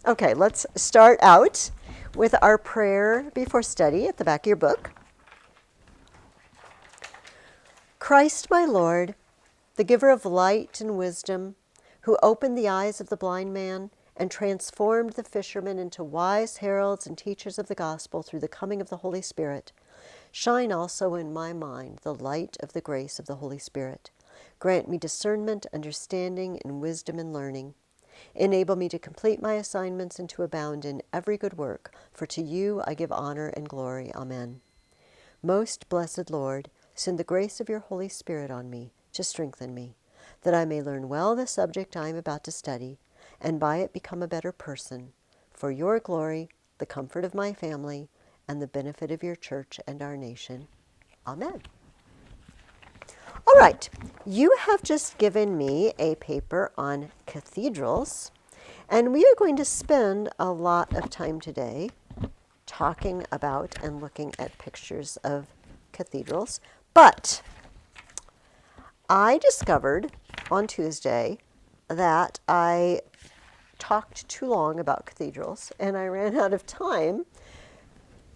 Okay, let's start out with our prayer before study at the back of your book. Christ, my Lord, the giver of light and wisdom, who opened the eyes of the blind man and transformed the fishermen into wise heralds and teachers of the gospel through the coming of the Holy Spirit, shine also in my mind the light of the grace of the Holy Spirit. Grant me discernment, understanding, and wisdom in learning. Enable me to complete my assignments and to abound in every good work, for to you I give honor and glory. Amen. Most blessed Lord, send the grace of your Holy Spirit on me to strengthen me, that I may learn well the subject I am about to study, and by it become a better person, for your glory, the comfort of my family, and the benefit of your church and our nation. Amen. All right, you have just given me a paper on cathedrals, and we are going to spend a lot of time today talking about and looking at pictures of cathedrals. But I discovered on Tuesday that I talked too long about cathedrals, and I ran out of time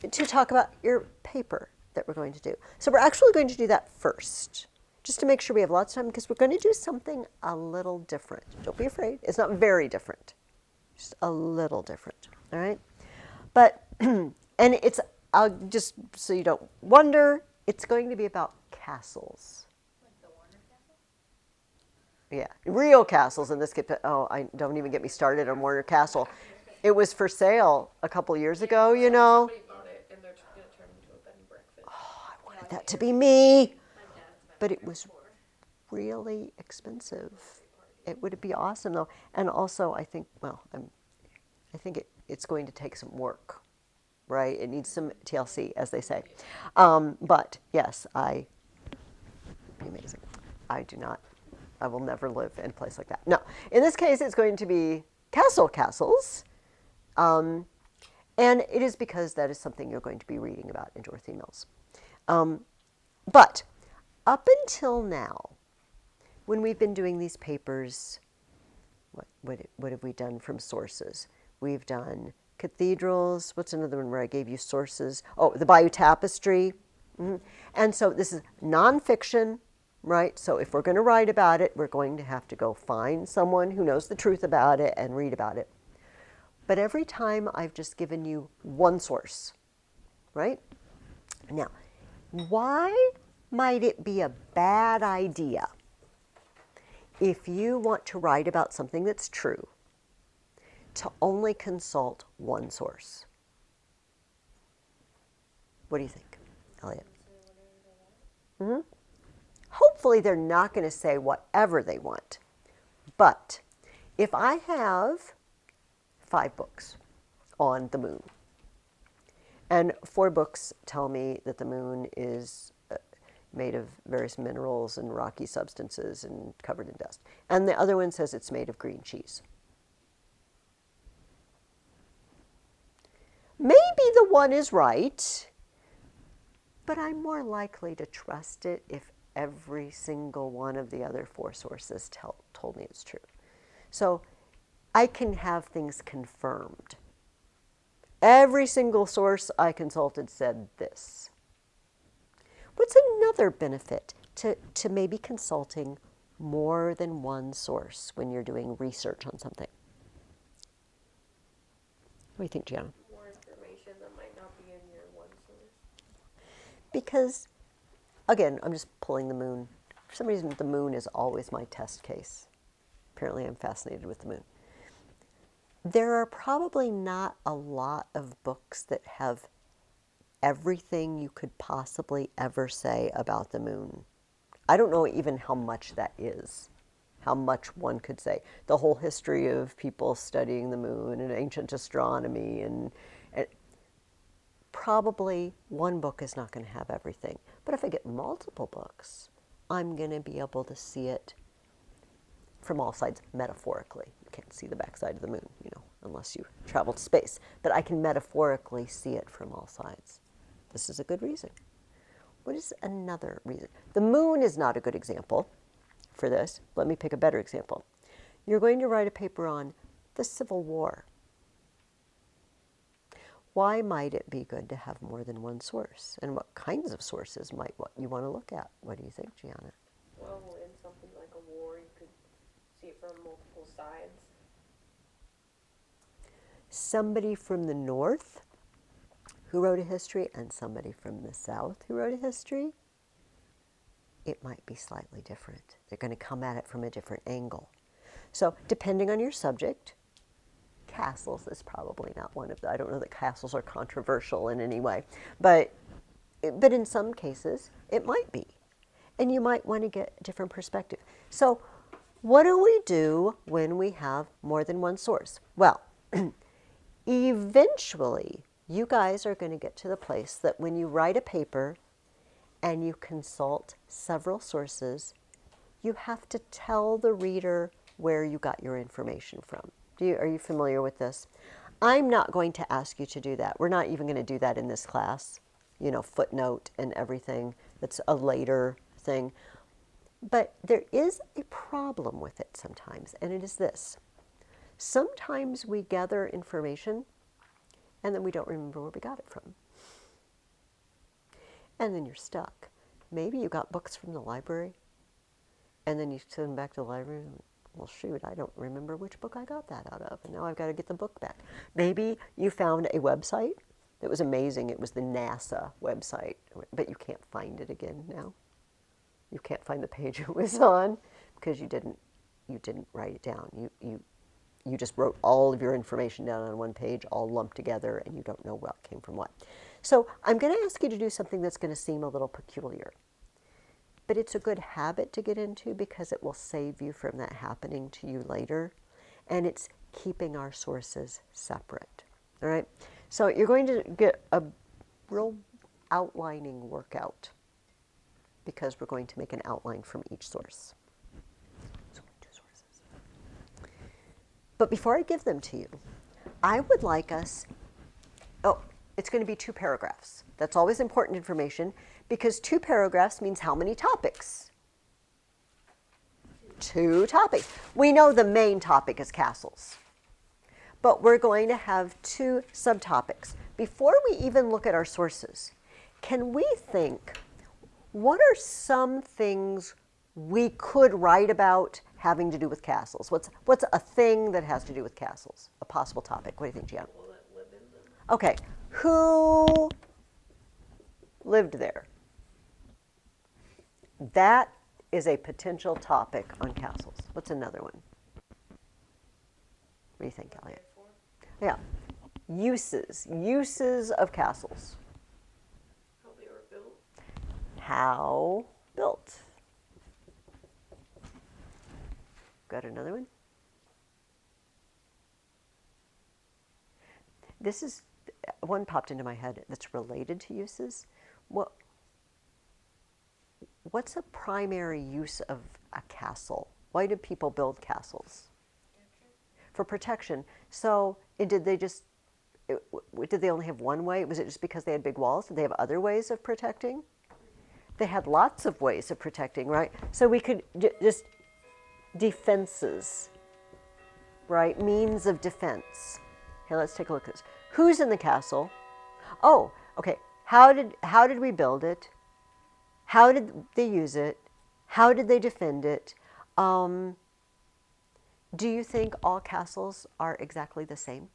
to talk about your paper that we're going to do. So we're actually going to do that first, just to make sure we have lots of time, because we're going to do something a little different. Don't be afraid. It's not very different, just a little different, all right? But, and it's, just so you don't wonder, it's going to be about castles. Like the Warner Castle? Yeah, real castles in this case. Oh, I don't even get me started on Warner Castle. It was for sale a couple years ago, you know. Somebody bought it and they're going to turn it into a bed and breakfast. I wanted that to be me, My dad's been but it there was before. really expensive. It would be awesome though, and also I think, well, I think it's going to take some work, right? It needs some TLC, as they say. But yes, it'd be amazing. I will never live in a place like that. No, in this case, it's going to be castles. And it is because that is something you're going to be reading about in Dorothy Mills. But up until now, when we've been doing these papers, what have we done from sources? We've done cathedrals. What's another one where I gave you sources? Oh, the Bayeux Tapestry. Mm-hmm. And so this is nonfiction, right? So if we're going to write about it, we're going to have to go find someone who knows the truth about it and read about it. But every time I've just given you one source, right? Now, why might it be a bad idea if you want to write about something that's true to only consult one source? What do you think, Elliot? Mm-hmm. Hopefully they're not going to say whatever they want. But if I have 5 books on the moon, and 4 books tell me that the moon is made of various minerals and rocky substances and covered in dust, and the other one says it's made of green cheese. Maybe the one is right, but I'm more likely to trust it if every single one of the other 4 sources told me it's true. So I can have things confirmed. Every single source I consulted said this. What's another benefit to maybe consulting more than one source when you're doing research on something? What do you think, Gianna? More information that might not be in your one source. Because, again, I'm just pulling the moon. For some reason, the moon is always my test case. Apparently, I'm fascinated with the moon. There are probably not a lot of books that have everything you could possibly ever say about the moon. I don't know even how much that is, how much one could say. The whole history of people studying the moon and ancient astronomy, and probably one book is not going to have everything. But if I get multiple books, I'm going to be able to see it from all sides metaphorically. You can't see the backside of the moon, unless you travel to space. But I can metaphorically see it from all sides. This is a good reason. What is another reason? The moon is not a good example for this. Let me pick a better example. You're going to write a paper on the Civil War. why might it be good to have more than one source? And what kinds of sources might you want to look at? What do you think, Gianna? Well, in something like a war, you could see it from multiple sides. Somebody from the north who wrote a history and somebody from the south who wrote a history, it might be slightly different. They're going to come at it from a different angle. So depending on your subject, castles is probably not one of the, I don't know that castles are controversial in any way, but in some cases it might be. And you might want to get a different perspective. So what do we do when we have more than one source? Well, eventually you guys are going to get to the place that when you write a paper and you consult several sources, you have to tell the reader where you got your information from. Are you familiar with this? I'm not going to ask you to do that. We're not even going to do that in this class. You know, footnote and everything. That's a later thing. But there is a problem with it sometimes, and it is this. Sometimes we gather information and then we don't remember where we got it from. And then you're stuck. Maybe you got books from the library and then you send them back to the library and, well, shoot, I don't remember which book I got that out of, and now I've got to get the book back. Maybe you found a website that was amazing. It was the NASA website, but you can't find it again now. You can't find the page it was on because you didn't write it down. You just wrote all of your information down on one page, all lumped together, and you don't know what came from what. So I'm going to ask you to do something that's going to seem a little peculiar. But it's a good habit to get into because it will save you from that happening to you later. And it's keeping our sources separate. All right? So you're going to get a real outlining workout because we're going to make an outline from each source. So 2 sources. But before I give them to you, I would like us, it's going to be 2 paragraphs. That's always important information because 2 paragraphs means how many topics? 2 topics. We know the main topic is castles, but we're going to have 2 subtopics. Before we even look at our sources, can we think, what are some things we could write about having to do with castles? What's a thing that has to do with castles? A possible topic. What do you think, Gian? People that live in them. Okay, who lived there? That is a potential topic on castles. What's another one? What do you think, Elliot? Yeah, uses of castles. How they were built. How built. Got another one? This is one popped into my head that's related to uses. What's a primary use of a castle? Why do people build castles? For protection. So did they only have one way? Was it just because they had big walls? Did they have other ways of protecting? They had lots of ways of protecting, right? So we could just defenses, right? Means of defense. Okay, let's take a look at this. Who's in the castle? Oh, okay. How did we build it? How did they use it? How did they defend it? Do you think all castles are exactly the same?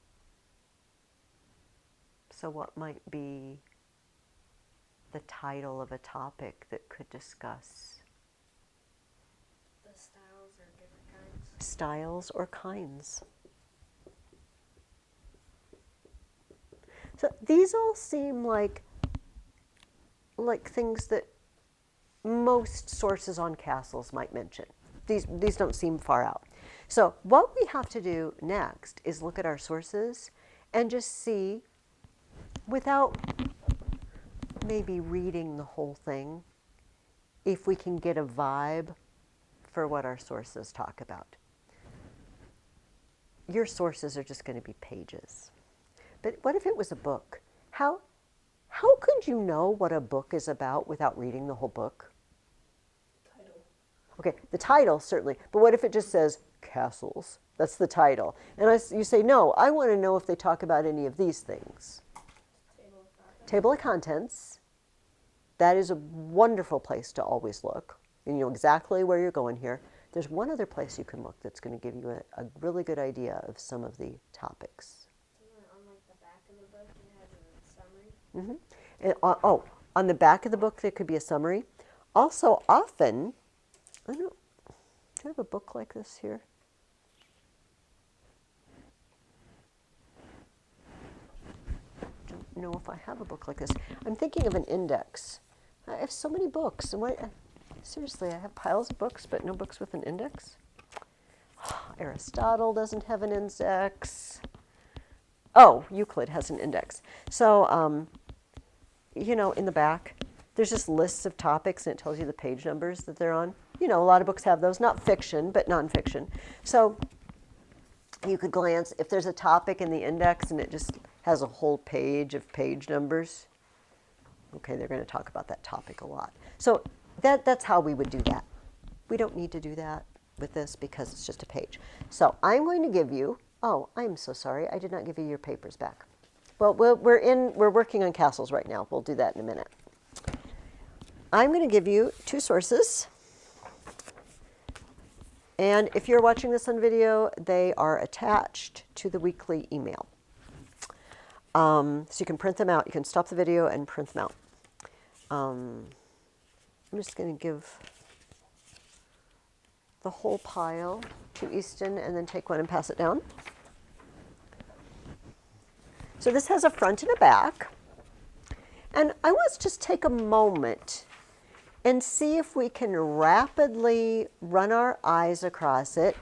So what might be the title of a topic that could discuss The styles are different kinds. styles or kinds? So these all seem like things that most sources on castles might mention. These don't seem far out. So what we have to do next is look at our sources and just see, without maybe reading the whole thing, if we can get a vibe for what our sources talk about. Your sources are just going to be pages. But what if it was a book? How could you know what a book is about without reading the whole book? Title. Okay, the title, certainly. But what if it just says castles? That's the title. And you say, no, I want to know if they talk about any of these things. Table of contents. That is a wonderful place to always look. And you know exactly where you're going here. There's one other place you can look that's going to give you a really good idea of some of the topics. On like the back of the book, it has a summary. And, on the back of the book, there could be a summary. Also, often, do I have a book like this here? Don't know if I have a book like this. I'm thinking of an index. I have so many books. And seriously, I have piles of books, but no books with an index. Aristotle doesn't have an index. Oh, Euclid has an index. So, you know, in the back, there's just lists of topics, and it tells you the page numbers that they're on. You know, a lot of books have those, not fiction, but nonfiction. So you could glance, if there's a topic in the index and it just has a whole page of page numbers, okay, they're going to talk about that topic a lot. So that's how we would do that. We don't need to do that with this because it's just a page. So I'm going to give you, oh, I'm so sorry, I did not give you your papers back. Well, we're working on castles right now. We'll do that in a minute. I'm going to give you two sources. And if you're watching this on video, they are attached to the weekly email. So you can print them out. You can stop the video and print them out. I'm just going to give the whole pile to Easton and then take one and pass it down. So this has a front and a back. And I want to just take a moment and see if we can rapidly run our eyes across it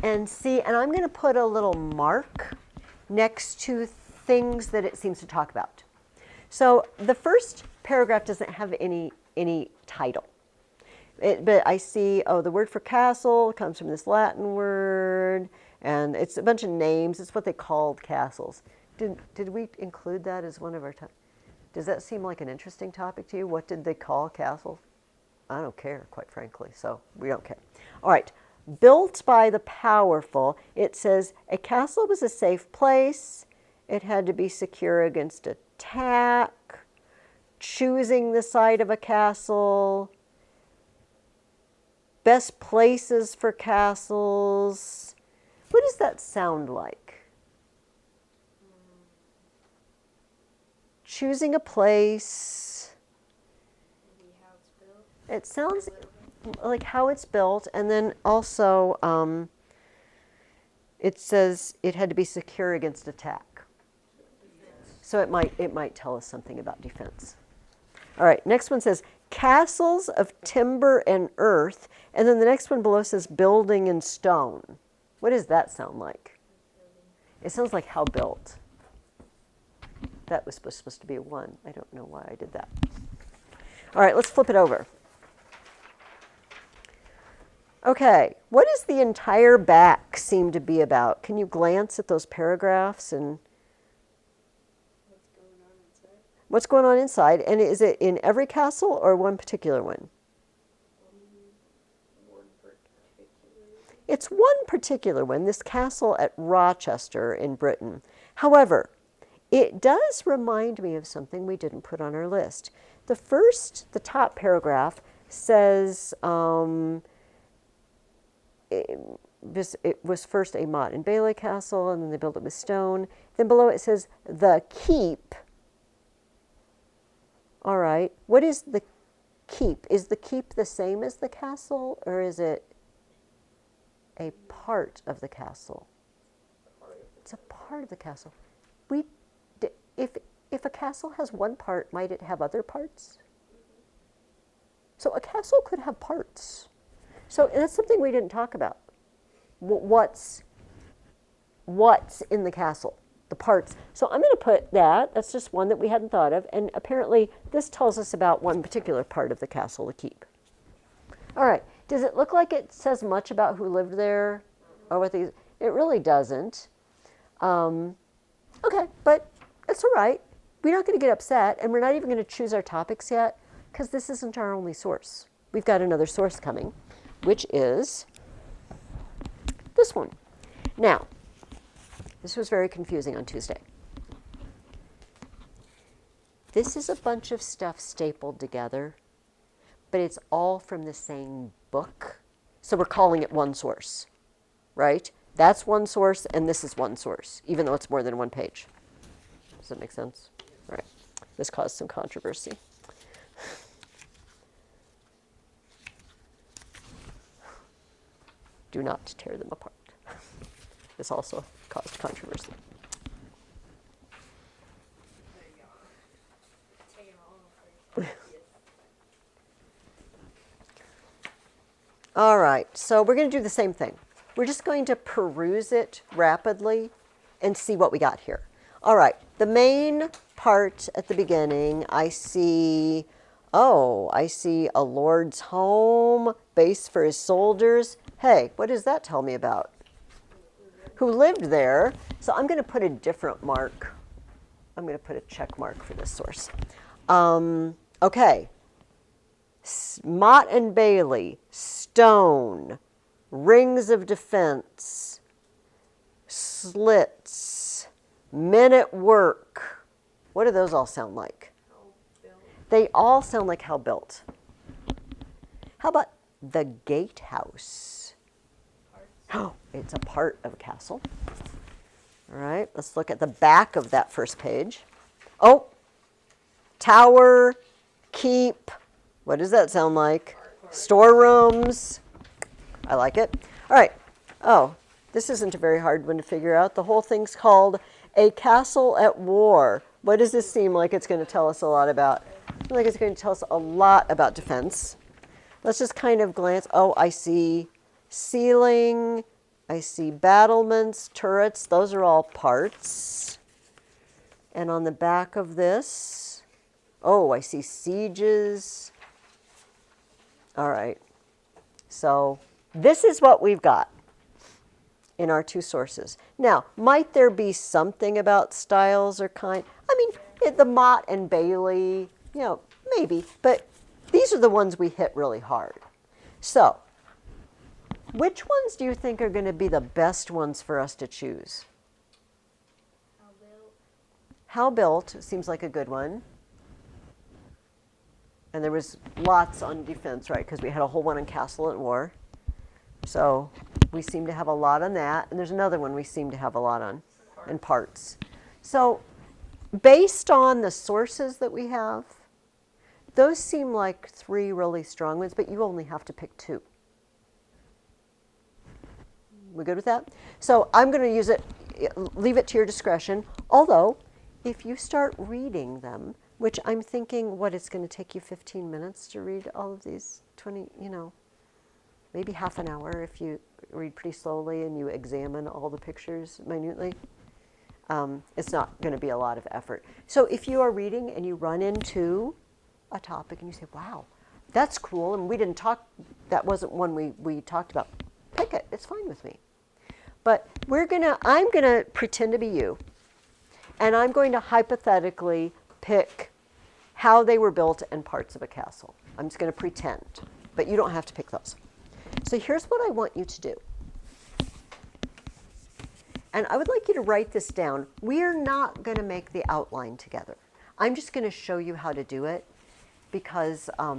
and see, and I'm going to put a little mark next to things that it seems to talk about. So the first paragraph doesn't have any title. But I see, oh, the word for castle comes from this Latin word, and it's a bunch of names. It's what they called castles. Did we include that as one of our topics? Does that seem like an interesting topic to you? What did they call castles? I don't care, quite frankly, so we don't care. All right, built by the powerful. It says a castle was a safe place. It had to be secure against attack. Choosing the site of a castle. Best places for castles. What does that sound like? Choosing a place. Maybe how it's built. It sounds like how it's built, and then also it says it had to be secure against attack. So it might tell us something about defense. All right, next one says castles of timber and earth, and then the next one below says building in stone. What does that sound like? It sounds like how built. That was supposed to be a 1. I don't know why I did that. All right, let's flip it over. Okay, what does the entire back seem to be about? Can you glance at those paragraphs and What's going on inside? what's going on inside? And is it in every castle or one particular one? One particular. It's one particular one, this castle at Rochester in Britain. However, it does remind me of something we didn't put on our list. The top paragraph says it was first a motte and bailey castle, and then they built it with stone. Then below it says the keep. All right, what is the keep? Is the keep the same as the castle, or is it a part of the castle? It's a part of the castle. If a castle has one part, might it have other parts? So a castle could have parts. So that's something we didn't talk about. What's in the castle? The parts. So I'm going to put that. That's just one that we hadn't thought of. And apparently this tells us about one particular part of the castle, the keep. All right. Does it look like it says much about who lived there or what these? It really doesn't. Okay, but it's all right. We're not going to get upset, and we're not even going to choose our topics yet because this isn't our only source. We've got another source coming, which is this one. Now, this was very confusing on Tuesday. This is a bunch of stuff stapled together, but it's all from the same book. So we're calling it one source, right? That's one source, and this is one source, even though it's more than one page. Does that make sense? All right. This caused some controversy. Do not tear them apart. This also caused controversy. All right, so we're going to do the same thing. We're just going to peruse it rapidly and see what we got here. All right, the main part at the beginning, I see a lord's home, base for his soldiers. Hey, what does that tell me about? Who lived there? So I'm going to put a different mark. I'm going to put a check mark for this source. Okay. Mott and Bailey, stone, rings of defense, slits, men at work. What do those all sound like? They all sound like how built. How about the gatehouse? Oh, it's a part of a castle. All right, let's look at the back of that first page. Oh, tower, keep. What does that sound like? Storerooms. I like it. All right. Oh, this isn't a very hard one to figure out. The whole thing's called A Castle at War. What does this seem like it's going to tell us a lot about? I feel like it's going to tell us a lot about defense. Let's just kind of glance. Oh, I see ceiling. I see battlements, turrets. Those are all parts. And on the back of this, oh, I see sieges. All right, so this is what we've got in our two sources. Now, might there be something about styles or kind? I mean, the Mott and Bailey, maybe, but these are the ones we hit really hard. So, which ones do you think are going to be the best ones for us to choose? How built seems like a good one. And there was lots on defense, right? Because we had a whole one on castle and war. So we seem to have a lot on that. And there's another one we seem to have a lot on, in parts. So based on the sources that we have, those seem like three really strong ones, but you only have to pick two. We good with that? So I'm going to use it, leave it to your discretion. Although, if you start reading them, which I'm thinking, it's going to take you 15 minutes to read all of these 20, maybe half an hour if you read pretty slowly and you examine all the pictures minutely. It's not going to be a lot of effort. So if you are reading and you run into a topic and you say, wow, that's cool, and that wasn't one we talked about, pick it. It's fine with me. But I'm going to pretend to be you, and I'm going to hypothetically pick how they were built and parts of a castle. I'm just going to pretend, but you don't have to pick those. So here's what I want you to do. And I would like you to write this down. We're not going to make the outline together. I'm just going to show you how to do it because I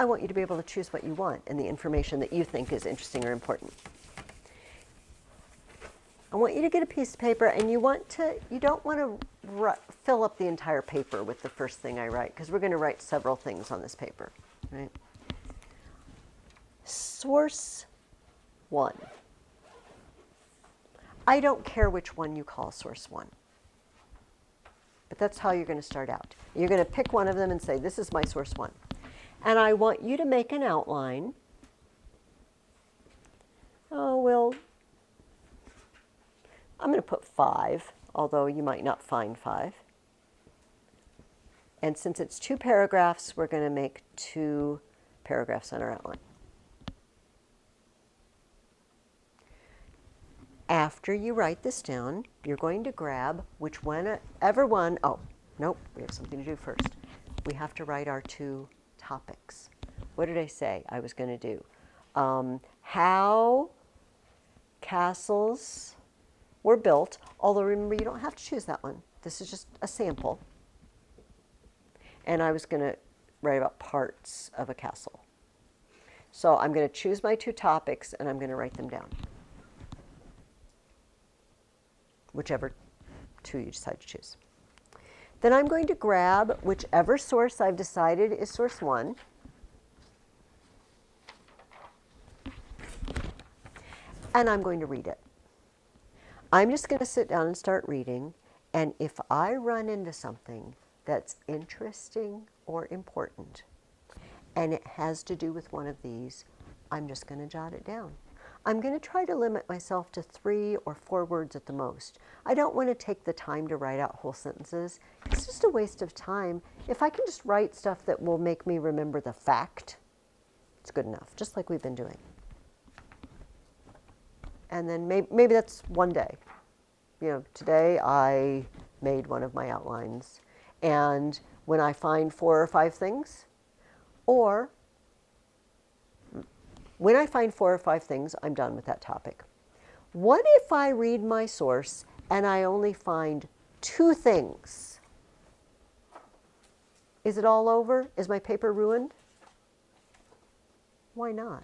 want you to be able to choose what you want and the information that you think is interesting or important. I want you to get a piece of paper, and you don't want to fill up the entire paper with the first thing I write, because we're going to write several things on this paper, right? Source 1. I don't care which one you call source 1, but that's how you're going to start out. You're going to pick one of them and say, this is my source 1. And I want you to make an outline. Oh, well, I'm going to put 5, although you might not find 5. And since it's 2 paragraphs, we're going to make 2 paragraphs on our outline. After you write this down, you're going to grab whichever one. Oh, nope, we have something to do first. We have to write our 2 topics. What did I say I was going to do? How castles were built, although remember, you don't have to choose that one. This is just a sample. and I was going to write about parts of a castle. So I'm going to choose my 2 topics, and I'm going to write them down. Whichever 2 you decide to choose. Then I'm going to grab whichever source I've decided is source 1. And I'm going to read it. I'm just going to sit down and start reading, and if I run into something that's interesting or important, and it has to do with one of these, I'm just going to jot it down. I'm going to try to limit myself to 3 or 4 words at the most. I don't want to take the time to write out whole sentences. It's just a waste of time. If I can just write stuff that will make me remember the fact, it's good enough, just like we've been doing. And then maybe that's one day. You know, today I made one of my outlines. And when I find 4 or 5 things, or when I find 4 or 5 things, I'm done with that topic. What if I read my source and I only find 2 things? Is it all over? Is my paper ruined? Why not?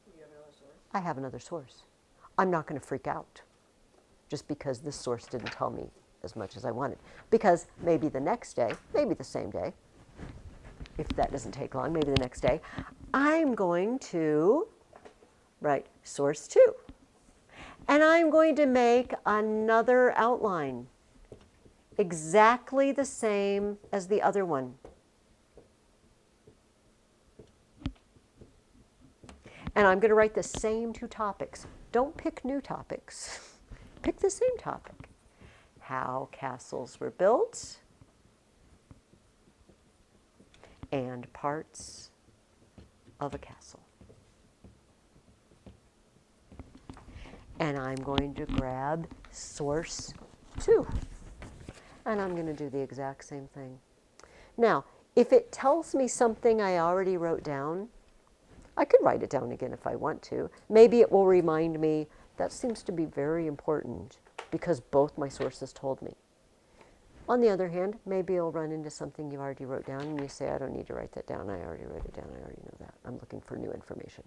You have another source? I have another source. I'm not going to freak out just because this source didn't tell me as much as I wanted. Because maybe the next day, maybe the same day, if that doesn't take long, maybe the next day, I'm going to write source 2. And I'm going to make another outline exactly the same as the other one. And I'm going to write the same 2 topics. Don't pick new topics. Pick the same topic. How castles were built and parts of a castle. And I'm going to grab source 2. And I'm going to do the exact same thing. Now, if it tells me something I already wrote down, I could write it down again if I want to. Maybe it will remind me that seems to be very important because both my sources told me. On the other hand, maybe you'll run into something you already wrote down and you say, I don't need to write that down. I already wrote it down. I already know that. I'm looking for new information.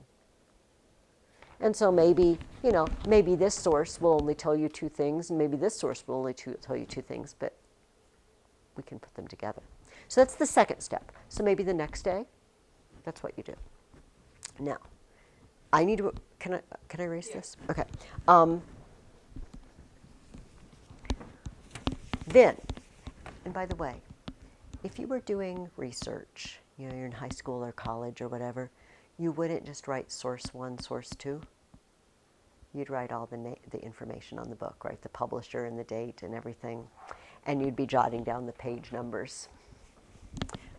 And so maybe, you know, maybe this source will only tell you 2 things, and maybe this source will only tell you 2 things, but we can put them together. So that's the second step. So maybe the next day, that's what you do. Now, I need to, can I erase this? Okay. Then, and by the way, if you were doing research, you know, you're in high school or college or whatever, you wouldn't just write source 1, source 2. You'd write all the information on the book, right? The publisher and the date and everything. And you'd be jotting down the page numbers.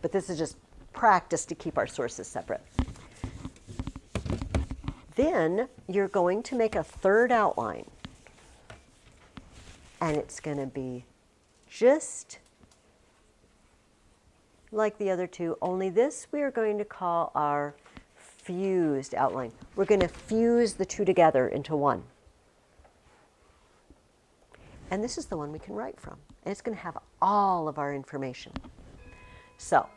But this is just practice to keep our sources separate. Then you're going to make a third outline. And it's going to be just like the other 2, only this we are going to call our fused outline. We're going to fuse the 2 together into one. And this is the one we can write from. And it's going to have all of our information. So,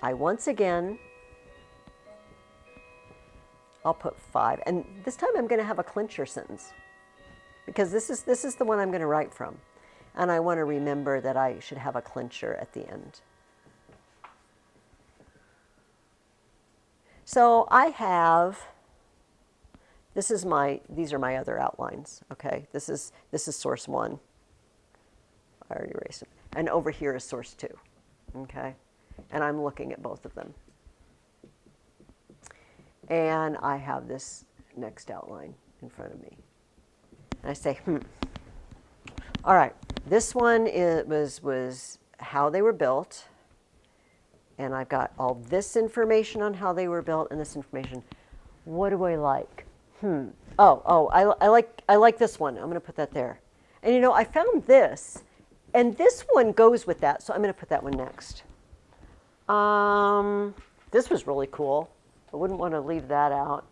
I once again, I'll put 5. And this time I'm going to have a clincher sentence. Because this is the one I'm going to write from. And I want to remember that I should have a clincher at the end. So I have, these are my other outlines, okay? This is source 1. I already erased it. And over here is source 2, okay? And I'm looking at both of them. And I have this next outline in front of me. And I say, all right, this one was how they were built. And I've got all this information on how they were built and this information. What do I like? I like this one. I'm going to put that there. And you know, I found this, and this one goes with that, so I'm going to put that one next. This was really cool. I wouldn't want to leave that out.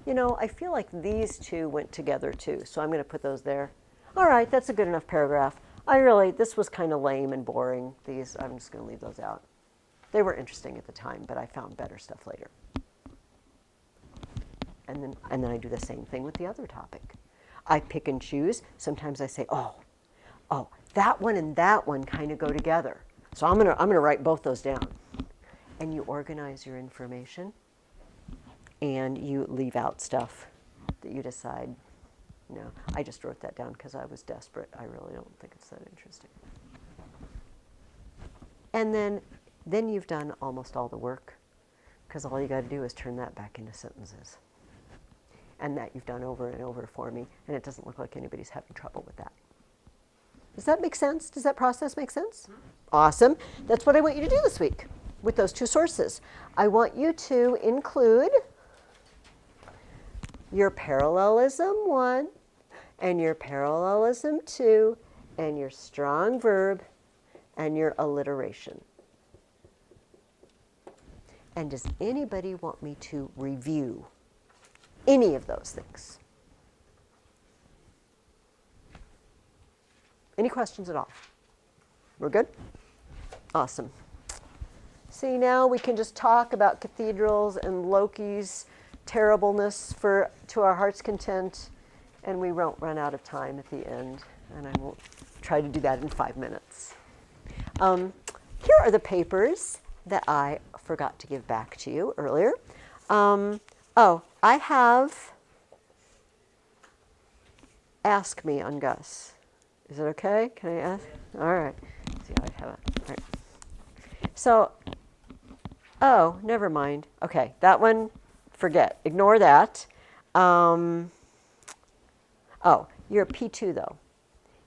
You know, I feel like these 2 went together too, so I'm going to put those there. All right, that's a good enough paragraph. This was kind of lame and boring. These, I'm just going to leave those out. They were interesting at the time, but I found better stuff later. And then I do the same thing with the other topic. I pick and choose. Sometimes I say, oh, that one and that one kind of go together. So I'm gonna write both those down. And you organize your information, and you leave out stuff that you decide, no, I just wrote that down because I was desperate. I really don't think it's that interesting. And then you've done almost all the work, because all you got to do is turn that back into sentences. And that you've done over and over for me, and it doesn't look like anybody's having trouble with that. Does that make sense? Does that process make sense? Awesome. That's what I want you to do this week with those two sources. I want you to include your parallelism 1 and your parallelism 2 and your strong verb and your alliteration. And does anybody want me to review any of those things? Any questions at all? We're good? Awesome. See, now we can just talk about cathedrals and Loki's terribleness to our heart's content, and we won't run out of time at the end, and I won't try to do that in 5 minutes. Here are the papers that I forgot to give back to you earlier. I have Ask Me on Gus. Is it okay? Can I ask? All right. Let's see, I have it. All right. So, never mind. Okay, that one, forget. Ignore that. You're a P2 though.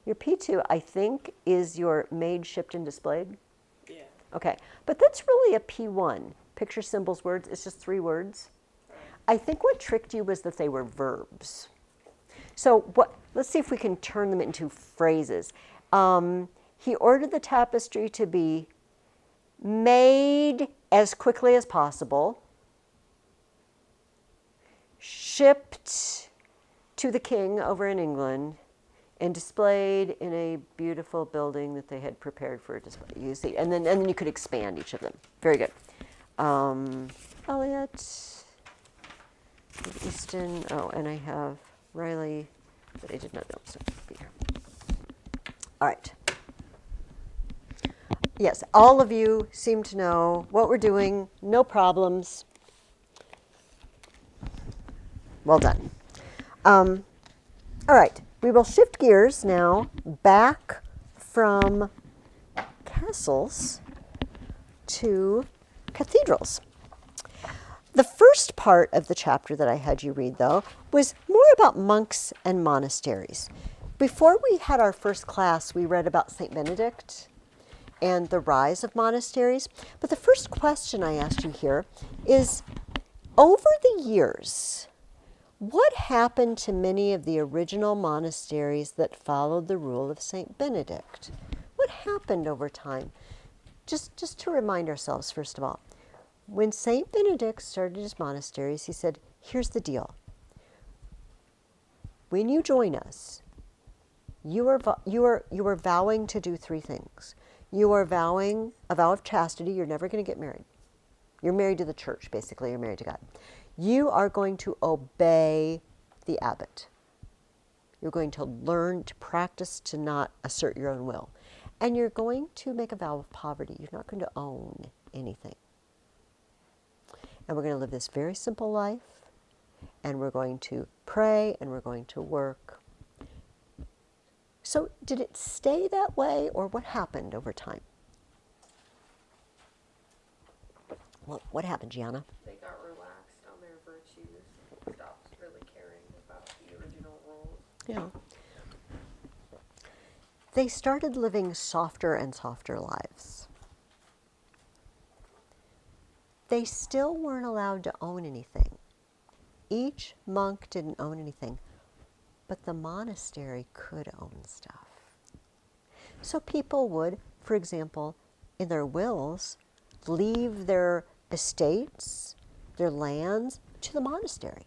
Your P2, I think, is your made, shipped, and displayed. Yeah. Okay, but that's really a P1. Picture, symbols, words. It's just 3 words. I think what tricked you was that they were verbs. So let's see if we can turn them into phrases. He ordered the tapestry to be made as quickly as possible, shipped to the king over in England, and displayed in a beautiful building that they had prepared for a display. You see, and then you could expand each of them. Very good. Elliot, Easton. Oh, and I have Riley, but I did not know, so be here. All right. Yes, all of you seem to know what we're doing. No problems. Well done. All right, we will shift gears now back from castles to cathedrals. The first part of the chapter that I had you read, though, was more about monks and monasteries. Before we had our first class, we read about St. Benedict and the rise of monasteries. But the first question I asked you here is, over the years, what happened to many of the original monasteries that followed the rule of St. Benedict? What happened over time? Just to remind ourselves, first of all, when St. Benedict started his monasteries, he said, here's the deal. When you join us, you are vowing to do 3 things. You are vowing a vow of chastity. You're never going to get married. You're married to the church, basically. You're married to God. You are going to obey the abbot. You're going to learn to practice to not assert your own will. And you're going to make a vow of poverty. You're not going to own anything. And we're going to live this very simple life. And we're going to pray and we're going to work. So did it stay that way, or what happened over time? What happened, Gianna? They got relaxed on their virtues, stopped really caring about the original rules. Yeah. They started living softer and softer lives. They still weren't allowed to own anything. Each monk didn't own anything, but the monastery could own stuff. So people would, for example, in their wills, leave their estates, their lands, to the monastery.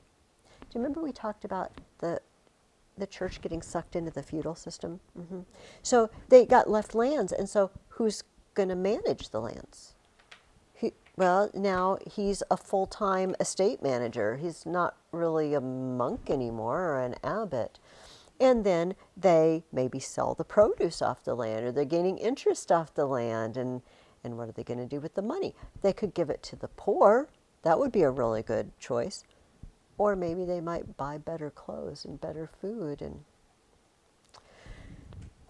Do you remember we talked about the the church getting sucked into the feudal system. So they got left lands, and so who's going to manage the lands? Well, now he's a full-time estate manager. He's not really a monk anymore or an abbot. And then they maybe sell the produce off the land, or they're gaining interest off the land. And what are they going to do with the money? They could give it to the poor. That would be a really good choice. Or maybe they might buy better clothes and better food.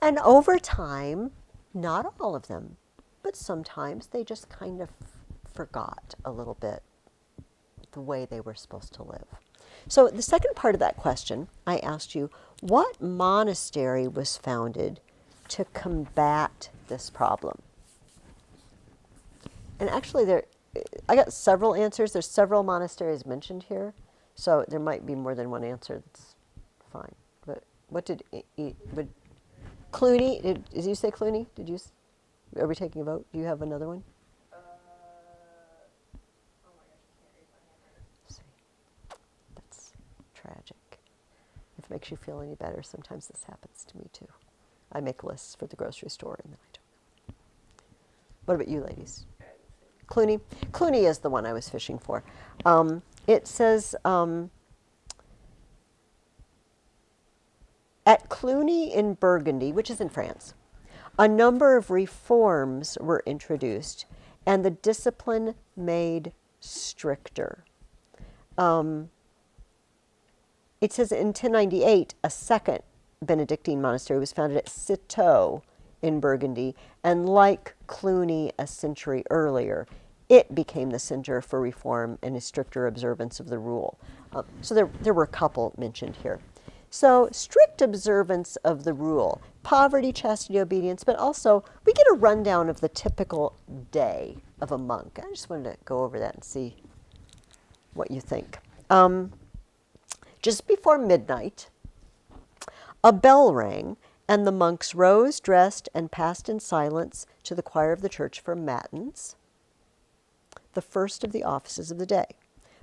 And over time, not all of them, but sometimes they just kind of forgot a little bit the way they were supposed to live. So the second part of that question, I asked you, what monastery was founded to combat this problem? And actually, I got several answers. There's several monasteries mentioned here, so there might be more than one answer. That's fine. But what did Cluny? Did you say Cluny? Are we taking a vote? Do you have another one? Oh my gosh, I can't read my handwriting. See, that's tragic. If it makes you feel any better, sometimes this happens to me too. I make lists for the grocery store and then I don't know. What about you ladies? Cluny? Cluny is the one I was fishing for. It says, at Cluny in Burgundy, which is in France, a number of reforms were introduced and the discipline made stricter. It says in 1098, a second Benedictine monastery was founded at Citeaux in Burgundy, and like Cluny a century earlier, it became the center for reform and a stricter observance of the rule. So there were a couple mentioned here. So strict observance of the rule, poverty, chastity, obedience, but also we get a rundown of the typical day of a monk. I just wanted to go over that and see what you think. Just before midnight, a bell rang, and the monks rose, dressed, and passed in silence to the choir of the church for matins, the first of the offices of the day.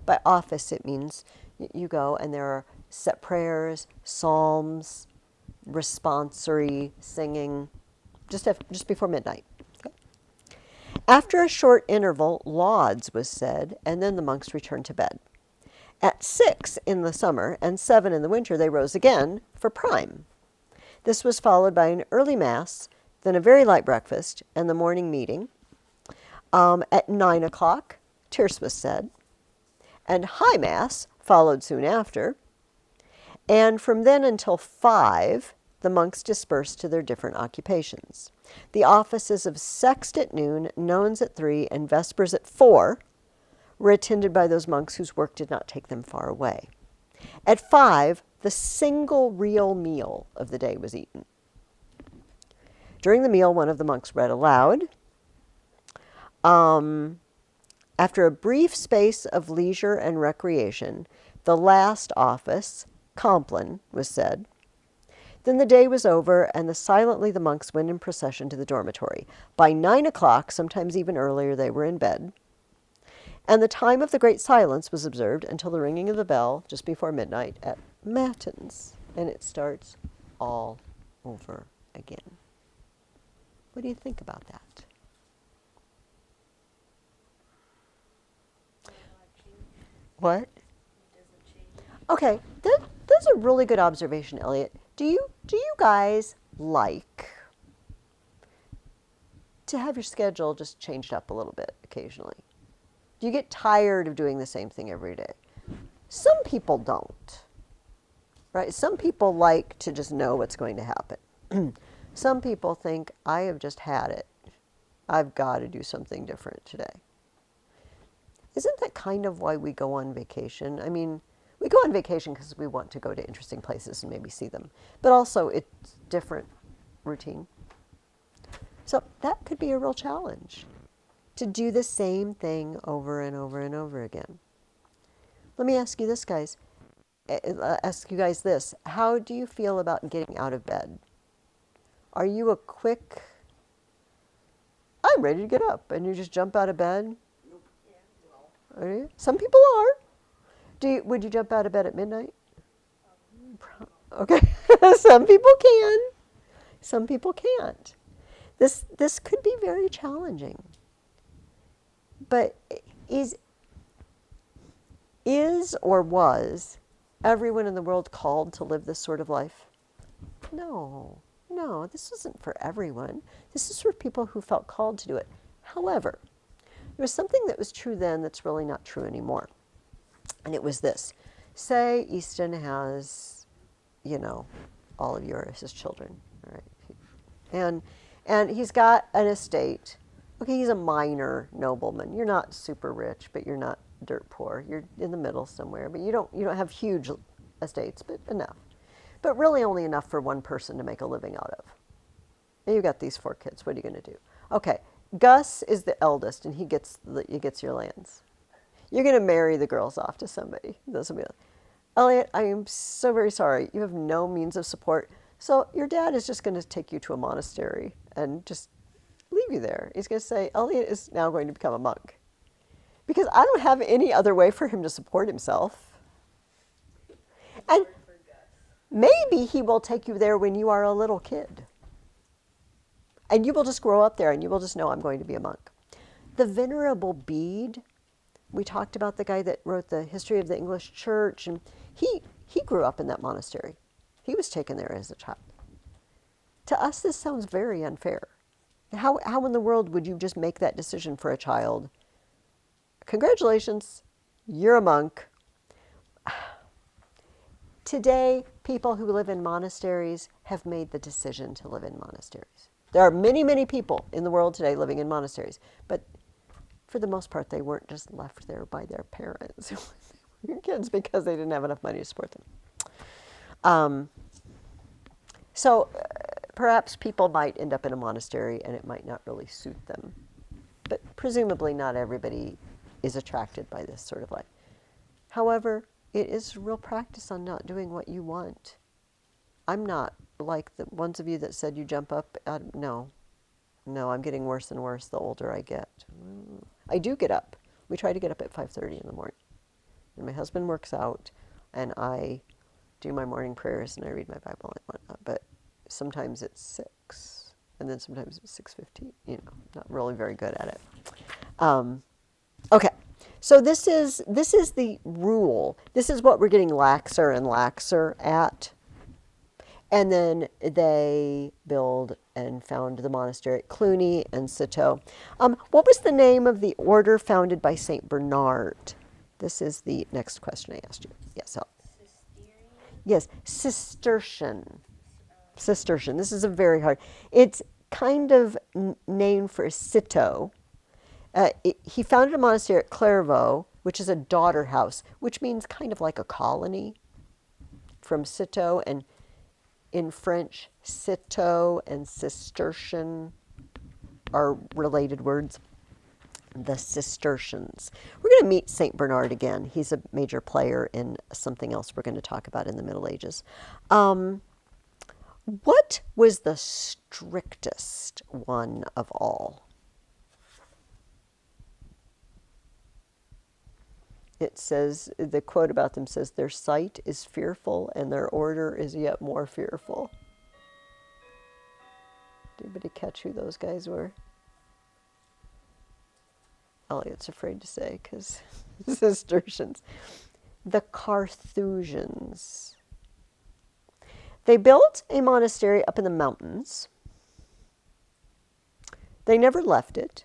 By office, it means you go and there are set prayers, psalms, responsory singing, just before midnight. Okay? After a short interval, lauds was said, and then the monks returned to bed. At 6 in the summer and 7 in the winter, they rose again for prime. This was followed by an early mass, then a very light breakfast, and the morning meeting. At 9 o'clock, tierce was said, and high mass followed soon after. And from then until 5, the monks dispersed to their different occupations. The offices of sext at noon, nones at 3, and vespers at 4 were attended by those monks whose work did not take them far away. At 5, the single real meal of the day was eaten. During the meal, one of the monks read aloud. After a brief space of leisure and recreation, the last office, Compline, was said. Then the day was over, and silently the monks went in procession to the dormitory. By 9 o'clock, sometimes even earlier, they were in bed. And the time of the great silence was observed until the ringing of the bell just before midnight at matins. And it starts all over again. What do you think about that? What? Okay, that's a really good observation, Elliot. Do you guys like to have your schedule just changed up a little bit occasionally? Do you get tired of doing the same thing every day? Some people don't, right? Some people like to just know what's going to happen. Some people think, I have just had it. I've got to do something different today. Isn't that kind of why we go on vacation? I mean, we go on vacation because we want to go to interesting places and maybe see them. But also, it's different routine. So that could be a real challenge, to do the same thing over and over and over again. Let me ask you this, guys. Ask you guys this. How do you feel about getting out of bed? Are you a quick, I'm ready to get up, and you just jump out of bed? Nope. Yeah, no. Are you? Some people are. Would you jump out of bed at midnight? Okay. Some people can. Some people can't. This could be very challenging. But is or was everyone in the world called to live this sort of life? No. No, this isn't for everyone. This is for people who felt called to do it. However, there was something that was true then that's really not true anymore. And it was this. Say Easton has, all of you are his children, all right? And he's got an estate. Okay, he's a minor nobleman. You're not super rich, but you're not dirt poor. You're in the middle somewhere, but you don't have huge estates, but enough. But really only enough for one person to make a living out of. And you've got these 4 kids. What are you going to do? Okay, Gus is the eldest, and he gets your lands. You're going to marry the girls off to somebody. Those will be like, Elliot, I am so very sorry. You have no means of support. So your dad is just going to take you to a monastery and just leave you there. He's going to say, Elliot is now going to become a monk. Because I don't have any other way for him to support himself. And maybe he will take you there when you are a little kid. And you will just grow up there and you will just know I'm going to be a monk. The Venerable Bede, we talked about the guy that wrote the history of the English church, and he grew up in that monastery. He was taken there as a child. To us, this sounds very unfair. How in the world would you just make that decision for a child? Congratulations, you're a monk. Today, people who live in monasteries have made the decision to live in monasteries. There are many, many people in the world today living in monasteries, but for the most part, they weren't just left there by their parents, kids, because they didn't have enough money to support them. So perhaps people might end up in a monastery and it might not really suit them. But presumably not everybody is attracted by this sort of life. However, it is real practice on not doing what you want. I'm not like the ones of you that said you jump up. No, I'm getting worse and worse the older I get. I do get up. We try to get up at 5:30 in the morning. And my husband works out, and I do my morning prayers, and I read my Bible and whatnot. But sometimes it's 6, and then sometimes it's 6:15. Not really very good at it. Okay. So this is the rule. This is what we're getting laxer and laxer at. And then they build and found the monastery at Cluny and Citeaux. What was the name of the order founded by St. Bernard? This is the next question I asked you. Yes. Yes, Cistercian. Cistercian. This is a very hard. It's kind of named for Citeaux. He founded a monastery at Clairvaux, which is a daughter house, which means kind of like a colony from Citeaux. And in French, Citeaux and Cistercian are related words. The Cistercians. We're going to meet St. Bernard again. He's a major player in something else we're going to talk about in the Middle Ages. What was the strictest one of all? It says, the quote about them says, their sight is fearful and their order is yet more fearful. Did anybody catch who those guys were? Elliot's afraid to say because Cistercians. The Carthusians. They built a monastery up in the mountains. They never left it.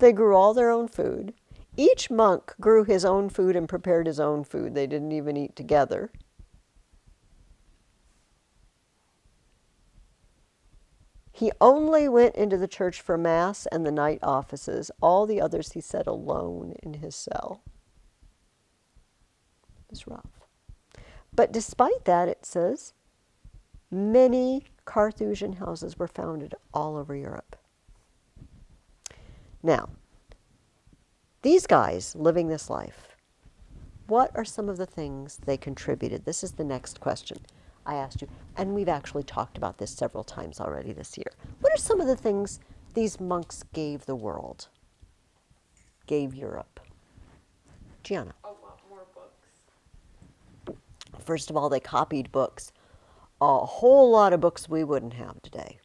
They grew all their own food. Each monk grew his own food and prepared his own food. They didn't even eat together. He only went into the church for Mass and the night offices. All the others he said alone in his cell. It was rough. But despite that, it says, many Carthusian houses were founded all over Europe. Now, these guys living this life, what are some of the things they contributed? This is the next question I asked you. And we've actually talked about this several times already this year. What are some of the things these monks gave the world? Gave Europe? Gianna. A lot more books. First of all, they copied books a whole lot of books we wouldn't have today.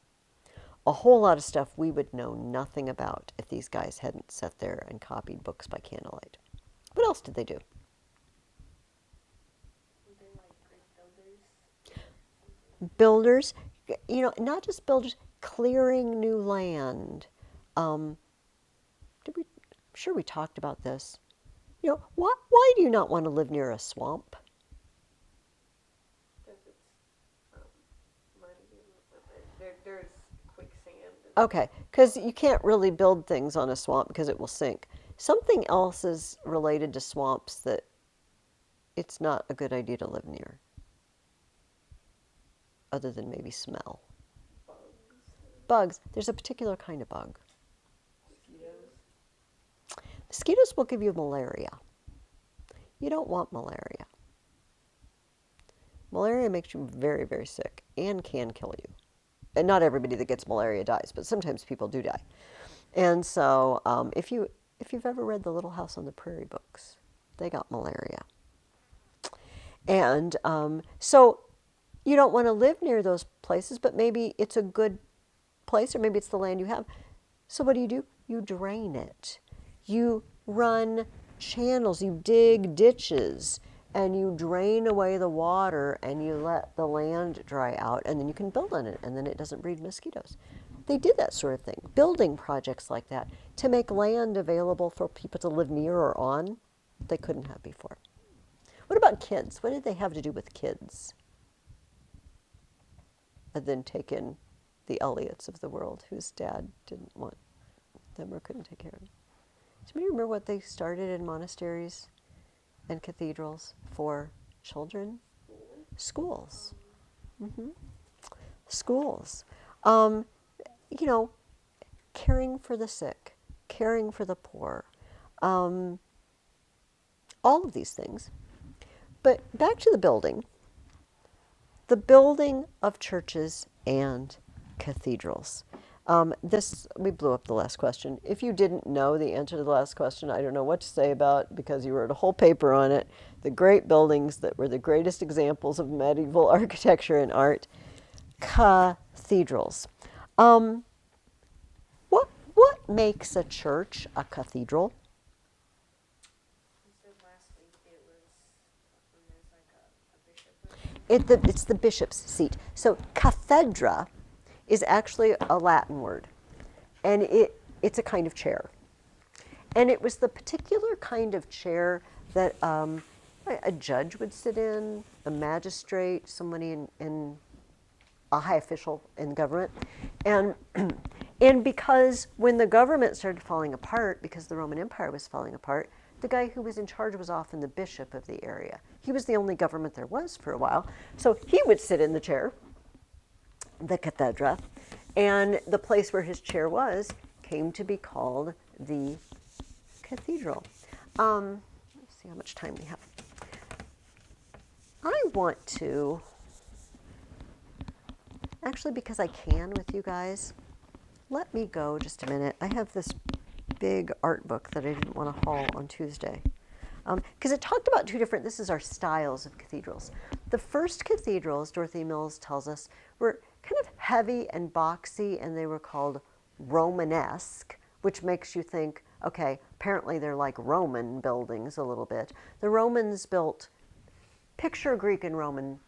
A whole lot of stuff we would know nothing about if these guys hadn't sat there and copied books by candlelight. What else did they do? Were they like great builders? Builders, not just builders, clearing new land. I'm sure we talked about this. Why do you not want to live near a swamp? Because it's muddy and there's quicksand. Okay, because you can't really build things on a swamp because it will sink. Something else is related to swamps that it's not a good idea to live near, other than maybe smell. Bugs. There's a particular kind of bug. Mosquitoes. Mosquitoes will give you malaria. You don't want malaria. Malaria makes you very, very sick and can kill you. And not everybody that gets malaria dies, but sometimes people do die. And so if you've ever read the Little House on the Prairie books, they got malaria. And so you don't want to live near those places, but maybe it's a good place, or maybe it's the land you have. So what do? You drain it. You run channels, you dig ditches, and you drain away the water, and you let the land dry out, and then you can build on it, and then it doesn't breed mosquitoes. They did that sort of thing, building projects like that, to make land available for people to live near or on. They couldn't have before. What about kids? What did they have to do with kids? And then take in the Elliots of the world, whose dad didn't want them or couldn't take care of them. Do you remember what they started in monasteries and cathedrals for children? Schools. Mm-hmm. Schools. Caring for the sick, caring for the poor, all of these things. But back to the building of churches and cathedrals. We blew up the last question. If you didn't know the answer to the last question, I don't know what to say about, because you wrote a whole paper on it. The great buildings that were the greatest examples of medieval architecture and art. Cathedrals. What makes a church a cathedral? You said last week it was when there's like a bishop. It's the bishop's seat. So cathedra is actually a Latin word, and it's a kind of chair. And it was the particular kind of chair that a judge would sit in, a magistrate, somebody in a high official in government. And because when the government started falling apart, because the Roman Empire was falling apart, the guy who was in charge was often the bishop of the area. He was the only government there was for a while. So he would sit in the chair, the cathedra, and the place where his chair was came to be called the cathedral. Let's see how much time we have. I want to, actually, because I can with you guys, let me go just a minute. I have this big art book that I didn't want to haul on Tuesday. Because it talked about this is our styles of cathedrals. The first cathedrals, Dorothy Mills tells us, were kind of heavy and boxy, and they were called Romanesque, which makes you think, okay, apparently they're like Roman buildings a little bit. The Romans built, picture Greek and Roman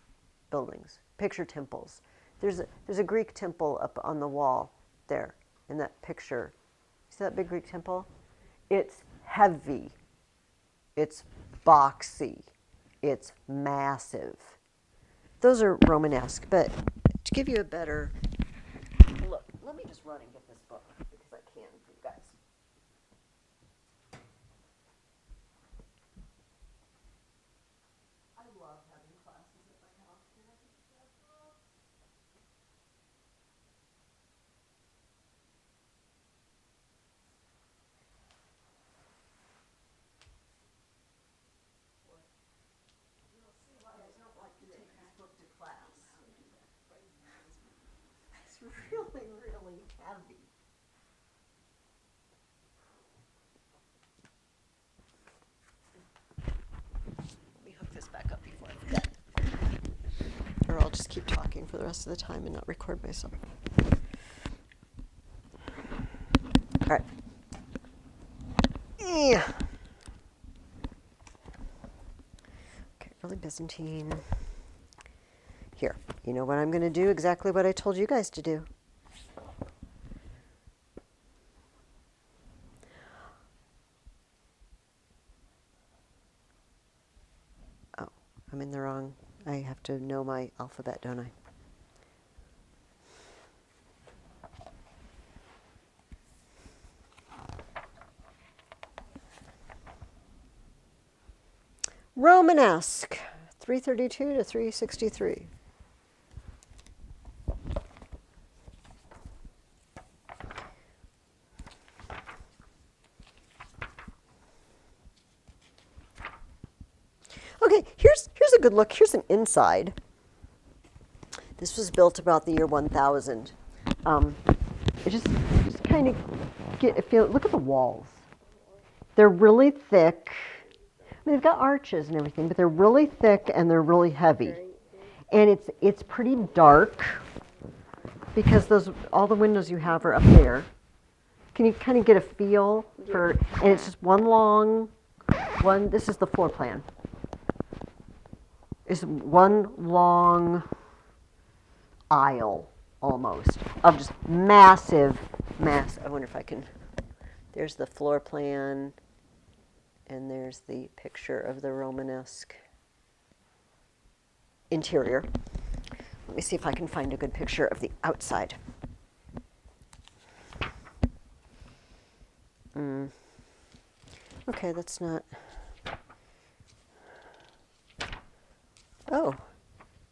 buildings, picture temples. There's a Greek temple up on the wall there in that picture. See that big Greek temple? It's heavy. It's boxy. It's massive. Those are Romanesque, but to give you a better look, let me just run and get this book because I can for you guys. I love having classes at my house. Really, really heavy. Let me hook this back up before I forget. Or I'll just keep talking. for the rest of the time and not record myself. All right. Yeah. Okay, early Byzantine. Here, you know what I'm going to do? Exactly what I told you guys to do. Oh, I'm in the wrong. I have to know my alphabet, don't I? Romanesque, 332 to 363. Okay, here's a good look. Here's an inside. This was built about the year 1000. Just kind of get a feel. Look at the walls. They're really thick. I mean, they've got arches and everything, but they're really thick and they're really heavy. And it's pretty dark because all the windows you have are up there. Can you kind of get a feel for? And it's just one. This is the floor plan. Is one long aisle almost of just massive. I wonder if I can. There's the floor plan, and there's the picture of the Romanesque interior. Let me see if I can find a good picture of the outside. Okay, that's not. Oh,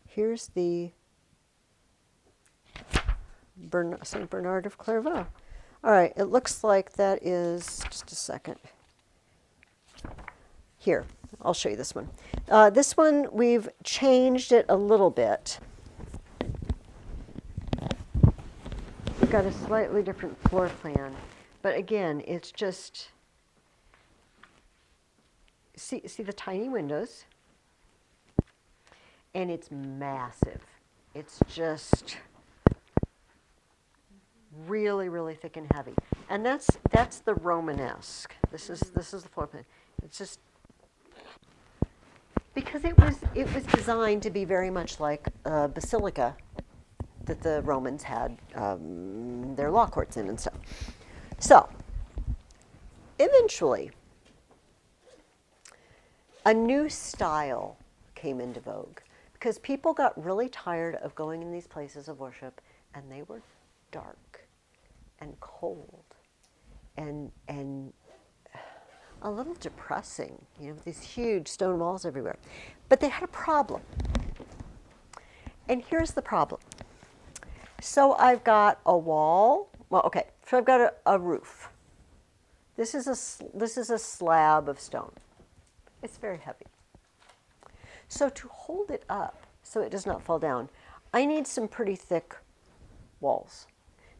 here's the St. Bernard of Clairvaux. All right, it looks like that is, just a second. Here, I'll show you this one. This one, we've changed it a little bit. We've got a slightly different floor plan, but again, it's just, see the tiny windows, and it's massive. It's just really, really thick and heavy. And that's the Romanesque. This is the floor plan. It's just because it was designed to be very much like a basilica that the Romans had their law courts in and stuff. So eventually, a new style came into vogue because people got really tired of going in these places of worship, and they were dark and cold and a little depressing, with these huge stone walls everywhere. But they had a problem. And here's the problem. So I've got a wall. Well, okay, so I've got a roof. This is a slab of stone. It's very heavy. So to hold it up so it does not fall down, I need some pretty thick walls.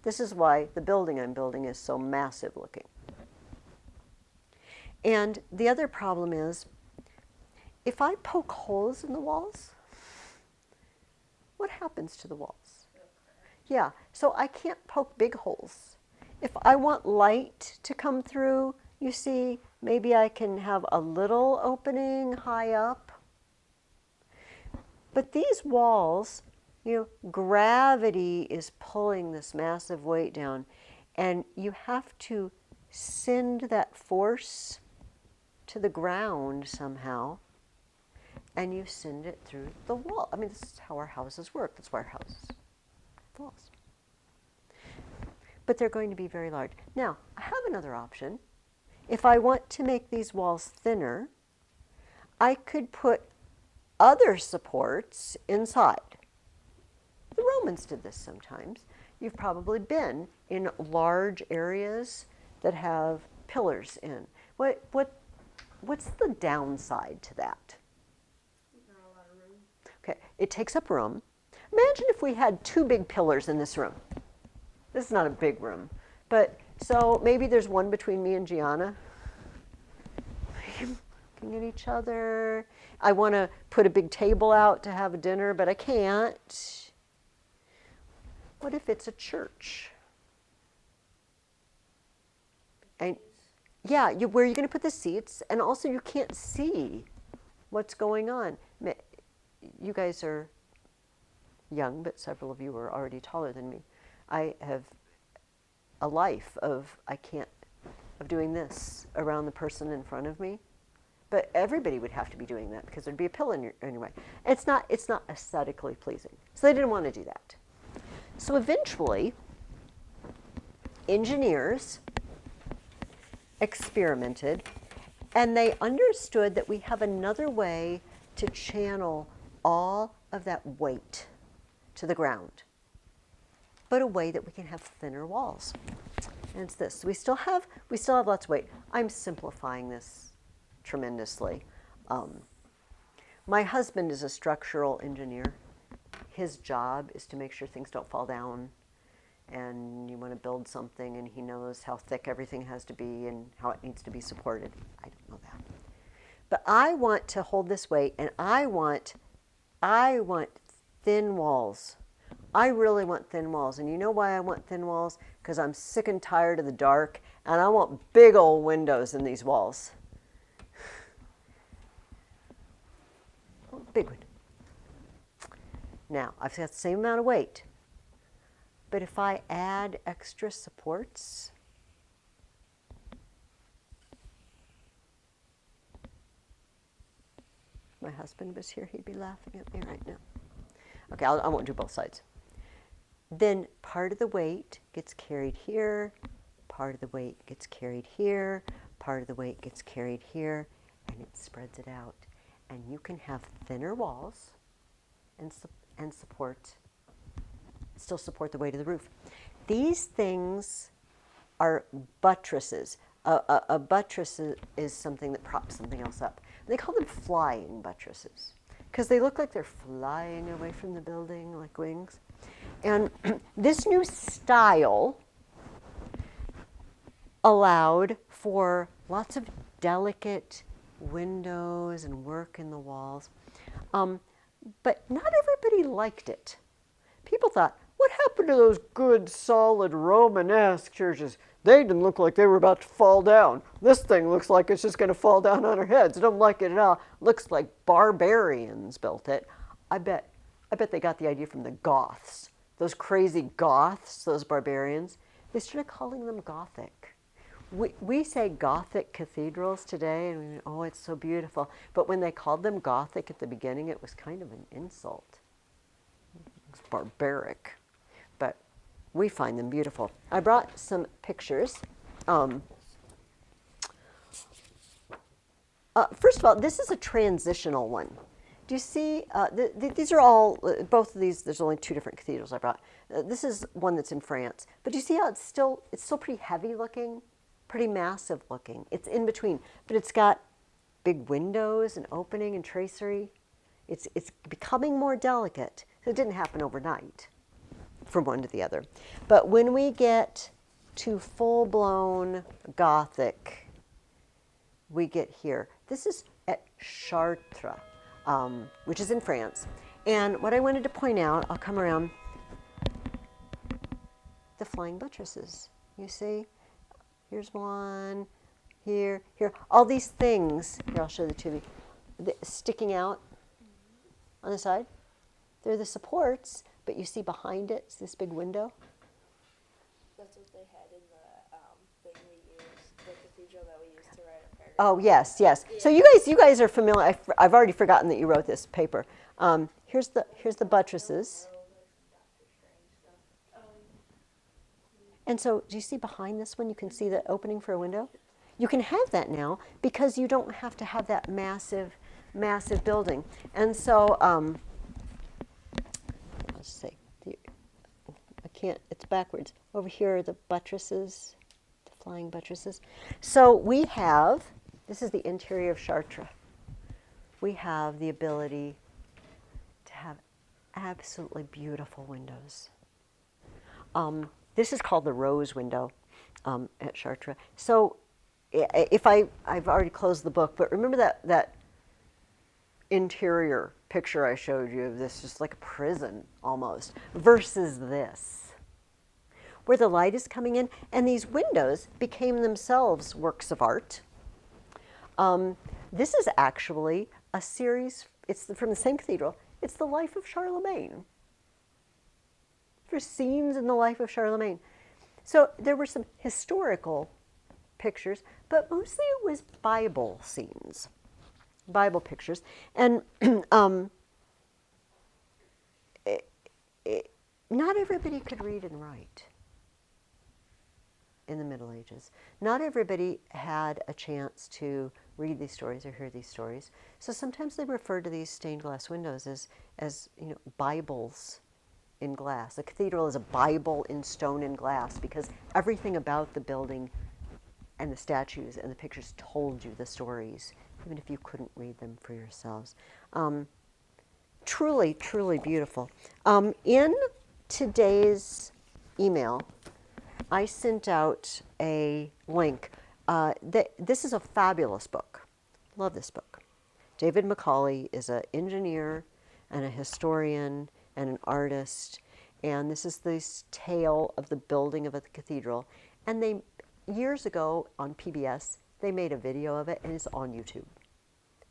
This is why the building I'm building is so massive looking. And the other problem is, if I poke holes in the walls, what happens to the walls? Yeah, so I can't poke big holes. If I want light to come through, you see, maybe I can have a little opening high up. But these walls, gravity is pulling this massive weight down, and you have to send that force to the ground somehow, and you send it through the wall. I mean, this is how our houses work. That's why our houses have walls. But they're going to be very large. Now, I have another option. If I want to make these walls thinner, I could put other supports inside. The Romans did this sometimes. You've probably been in large areas that have pillars in. What's the downside to that? Not a lot of room. Okay, it takes up room. Imagine if we had two big pillars in this room. This is not a big room, but so maybe there's one between me and Gianna. Looking at each other. I want to put a big table out to have a dinner, but I can't. What if it's a church? And yeah, where are you going to put the seats? And also you can't see what's going on. You guys are young, but several of you are already taller than me. I have a life of doing this around the person in front of me. But everybody would have to be doing that because there'd be a pill in your way. It's not aesthetically pleasing. So they didn't want to do that. So eventually, engineers experimented, and they understood that we have another way to channel all of that weight to the ground, but a way that we can have thinner walls. And it's this. We still have lots of weight. I'm simplifying this tremendously. My husband is a structural engineer. His job is to make sure things don't fall down, and you want to build something, and he knows how thick everything has to be and how it needs to be supported. I don't know that. But I want to hold this weight, and I want thin walls. I really want thin walls. And you know why I want thin walls? Because I'm sick and tired of the dark, and I want big old windows in these walls. Big one. Now, I've got the same amount of weight, but if I add extra supports, if my husband was here, he'd be laughing at me right now. Okay, I won't do both sides. Then part of the weight gets carried here, part of the weight gets carried here, part of the weight gets carried here, and it spreads it out. And you can have thinner walls and still support the weight of the roof. These things are buttresses. A buttress is something that props something else up. They call them flying buttresses because they look like they're flying away from the building like wings. And this new style allowed for lots of delicate windows and work in the walls. But not everybody liked it. People thought, what happened to those good, solid Romanesque churches? They didn't look like they were about to fall down. This thing looks like it's just going to fall down on our heads. I don't like it at all. Looks like barbarians built it. I bet they got the idea from the Goths. Those crazy Goths, those barbarians. They started calling them Gothic. We say Gothic cathedrals today, and oh, it's so beautiful. But when they called them Gothic at the beginning, it was kind of an insult. It's barbaric. But we find them beautiful. I brought some pictures. First of all, this is a transitional one. Do you see, these are all, both of these, there's only two different cathedrals I brought. This is one that's in France. But do you see how it's still pretty heavy looking? Pretty massive looking. It's in between, but it's got big windows and opening and tracery. It's becoming more delicate. So it didn't happen overnight from one to the other. But when we get to full-blown Gothic, we get here. This is at Chartres, which is in France. And what I wanted to point out, I'll come around, the flying buttresses, you see? Here's one, here. All these things, here I'll show the two of you, sticking out on the side. They're the supports, but you see behind it, it's this big window. That's what they had in the thing we used, the cathedral that we used to write our paragraph. Oh, yes. Yeah. So you guys are familiar. I've already forgotten that you wrote this paper. Here's the buttresses. And so do you see behind this one, you can see the opening for a window? You can have that now because you don't have to have that massive building. And so, let's see, I can't, it's backwards. Over here are the buttresses, the flying buttresses. So we have, this is the interior of Chartres. We have the ability to have absolutely beautiful windows. This is called the rose window at Chartres. So if I've already closed the book, but remember that interior picture I showed you of this, just like a prison almost, versus this. where the light is coming in, and these windows became themselves works of art. This is actually a series, it's from the same cathedral, it's the life of Charlemagne. For scenes in the life of Charlemagne. So there were some historical pictures, but mostly it was Bible scenes, Bible pictures. And not everybody could read and write in the Middle Ages. Not everybody had a chance to read these stories or hear these stories. So sometimes they refer to these stained glass windows as Bibles in glass. The cathedral is a Bible in stone and glass because everything about the building and the statues and the pictures told you the stories, even if you couldn't read them for yourselves. Truly, truly beautiful. In today's email, I sent out a link. This is a fabulous book. Love this book. David Macaulay is an engineer and a historian and an artist, and this is this tale of the building of a cathedral. And they, years ago on PBS, they made a video of it, and it's on YouTube.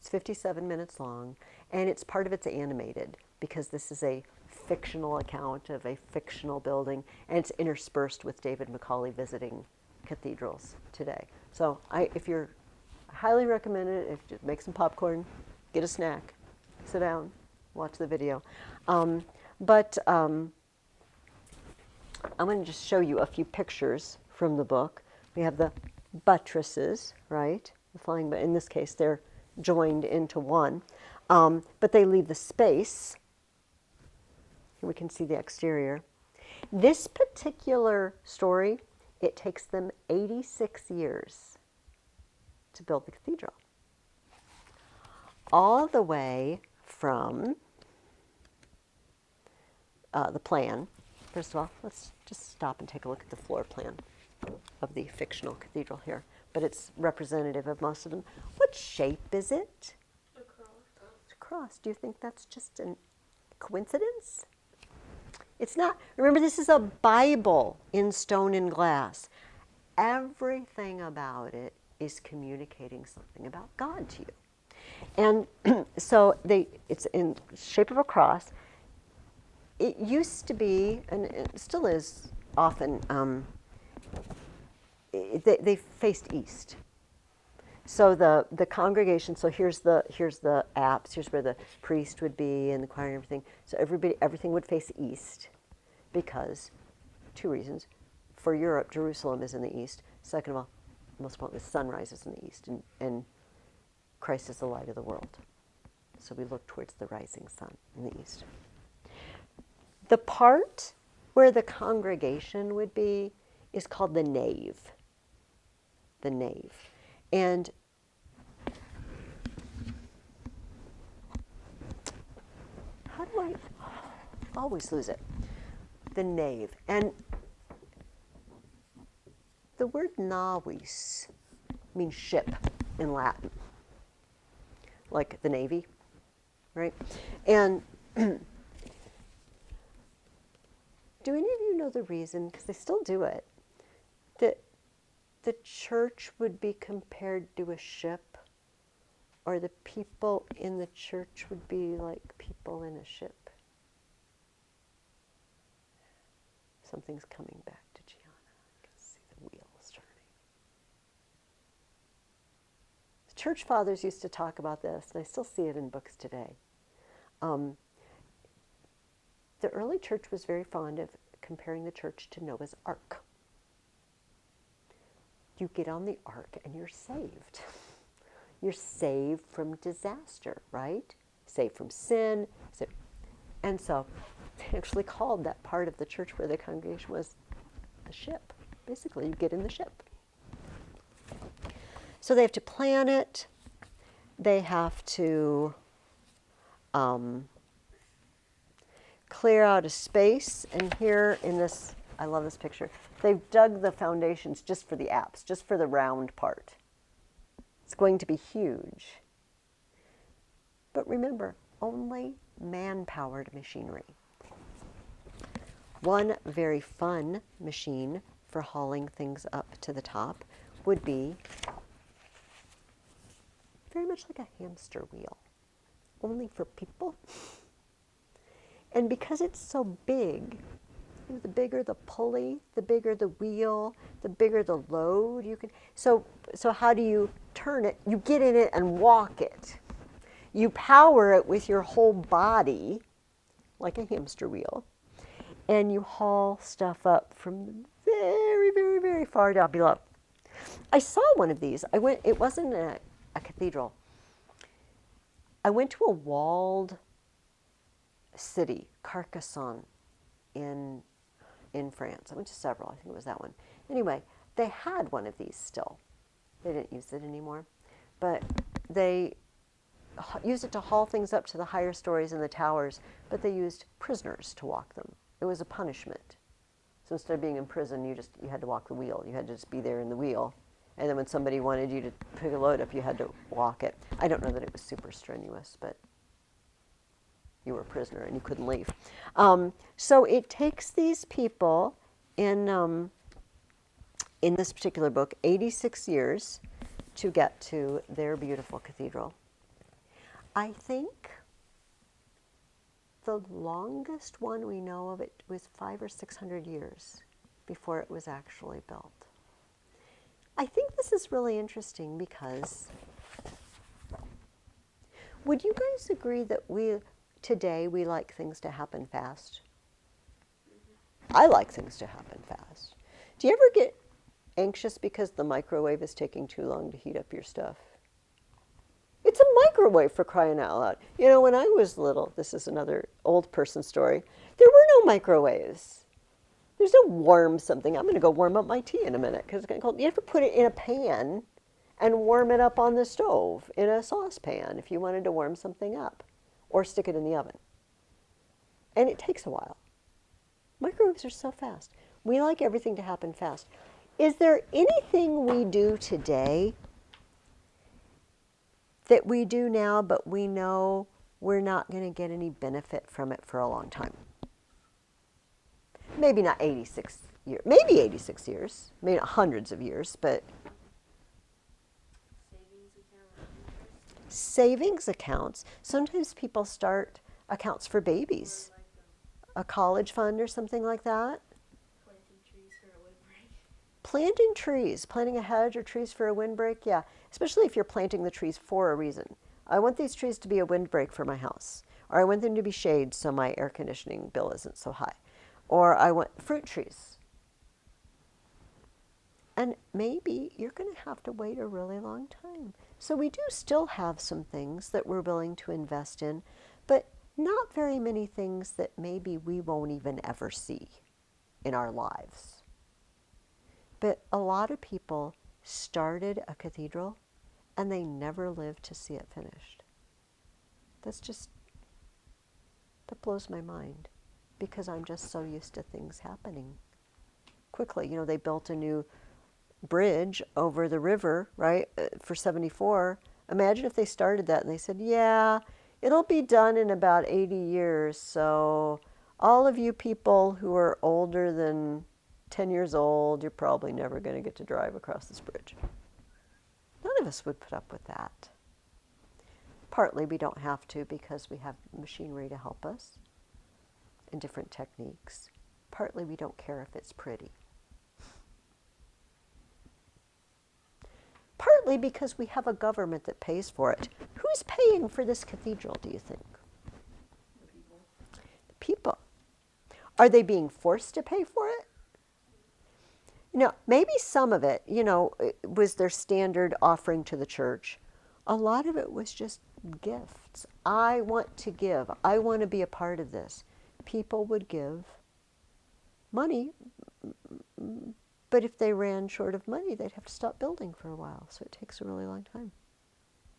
It's 57 minutes long, and it's part of it's animated because this is a fictional account of a fictional building, and it's interspersed with David Macaulay visiting cathedrals today. So I highly recommend it. If you make some popcorn, get a snack, sit down, watch the video. I'm going to just show you a few pictures from the book. We have the buttresses, right? The flying, but in this case, they're joined into one. But they leave the space. Here we can see the exterior. This particular story, it takes them 86 years to build the cathedral. All the way from the plan. First of all, let's just stop and take a look at the floor plan of the fictional cathedral here. But it's representative of most of them. What shape is it? A cross. It's a cross. Do you think that's just a coincidence? It's not. Remember, this is a Bible in stone and glass. Everything about it is communicating something about God to you. And so it's in shape of a cross. It used to be, and it still is often, they faced east. So the congregation, so here's the apse, here's where the priest would be and the choir and everything. So everything would face east because, two reasons. For Europe, Jerusalem is in the east. Second of all, most importantly, the sun rises in the east, and Christ is the light of the world. So we look towards the rising sun in the east. The part where the congregation would be is called the nave. The nave. And how do I always lose it? The nave. And the word navis means ship in Latin, like the Navy, right? And do any of you know the reason, because they still do it, that the church would be compared to a ship, or the people in the church would be like people in a ship? Something's coming back to Gianna. I can see the wheels turning. The church fathers used to talk about this, and I still see it in books today. The early church was very fond of comparing the church to Noah's Ark. You get on the ark and you're saved. You're saved from disaster, right? Saved from sin. And so they actually called that part of the church where the congregation was the ship. Basically, you get in the ship. So they have to plan it. They have to clear out a space. And here in this, I love this picture, they've dug the foundations just for the apse, just for the round part. It's going to be huge. But remember, only man-powered machinery. One very fun machine for hauling things up to the top would be very much like a hamster wheel, only for people. And because it's so big, the bigger the pulley, the bigger the wheel, the bigger the load you can. So how do you turn it? You get in it and walk it. You power it with your whole body, like a hamster wheel, and you haul stuff up from very, very, very far down below. I saw one of these. It wasn't a cathedral. I went to a walled city, Carcassonne, in France. I went to several. I think it was that one. Anyway, they had one of these still. They didn't use it anymore. But they used it to haul things up to the higher stories in the towers, but they used prisoners to walk them. It was a punishment. So instead of being in prison, you had to walk the wheel. You had to just be there in the wheel. And then when somebody wanted you to pick a load up, you had to walk it. I don't know that it was super strenuous, but you were a prisoner and you couldn't leave. So it takes these people in this particular book 86 years to get to their beautiful cathedral. I think the longest one we know of it was 500 or 600 years before it was actually built. I think this is really interesting because would you guys agree that today we like things to happen fast? I like things to happen fast. Do you ever get anxious because the microwave is taking too long to heat up your stuff? It's a microwave, for crying out loud. You know, when I was little, this is another old person story, there were no microwaves. There's no warm something. I'm going to go warm up my tea in a minute because it's going to cold. You have to put it in a pan and warm it up on the stove in a saucepan if you wanted to warm something up, or stick it in the oven. And it takes a while. Microwaves are so fast. We like everything to happen fast. Is there anything we do today that we do now, but we know we're not going to get any benefit from it for a long time? Maybe not 86 years, maybe 86 years, maybe not hundreds of years, but savings accounts. Sometimes people start accounts for babies, a college fund or something like that. Planting trees for a windbreak. Planting trees, planting a hedge or trees for a windbreak, yeah. Especially if you're planting the trees for a reason. I want these trees to be a windbreak for my house. Or I want them to be shade so my air conditioning bill isn't so high. Or I want fruit trees. And maybe you're going to have to wait a really long time. So we do still have some things that we're willing to invest in, but not very many things that maybe we won't even ever see in our lives. But a lot of people started a cathedral and they never lived to see it finished. That blows my mind because I'm just so used to things happening quickly. You know, they built a new bridge over the river, right, for 74. Imagine if they started that and they said, yeah, it'll be done in about 80 years. So all of you people who are older than 10 years old, you're probably never going to get to drive across this bridge. None of us would put up with that. Partly we don't have to because we have machinery to help us and different techniques. Partly we don't care if it's pretty. Partly because we have a government that pays for it. Who's paying for this cathedral, do you think? The people. The people. Are they being forced to pay for it? No, maybe some of it, was their standard offering to the church. A lot of it was just gifts. I want to give. I want to be a part of this. People would give money, but if they ran short of money, they'd have to stop building for a while. So it takes a really long time.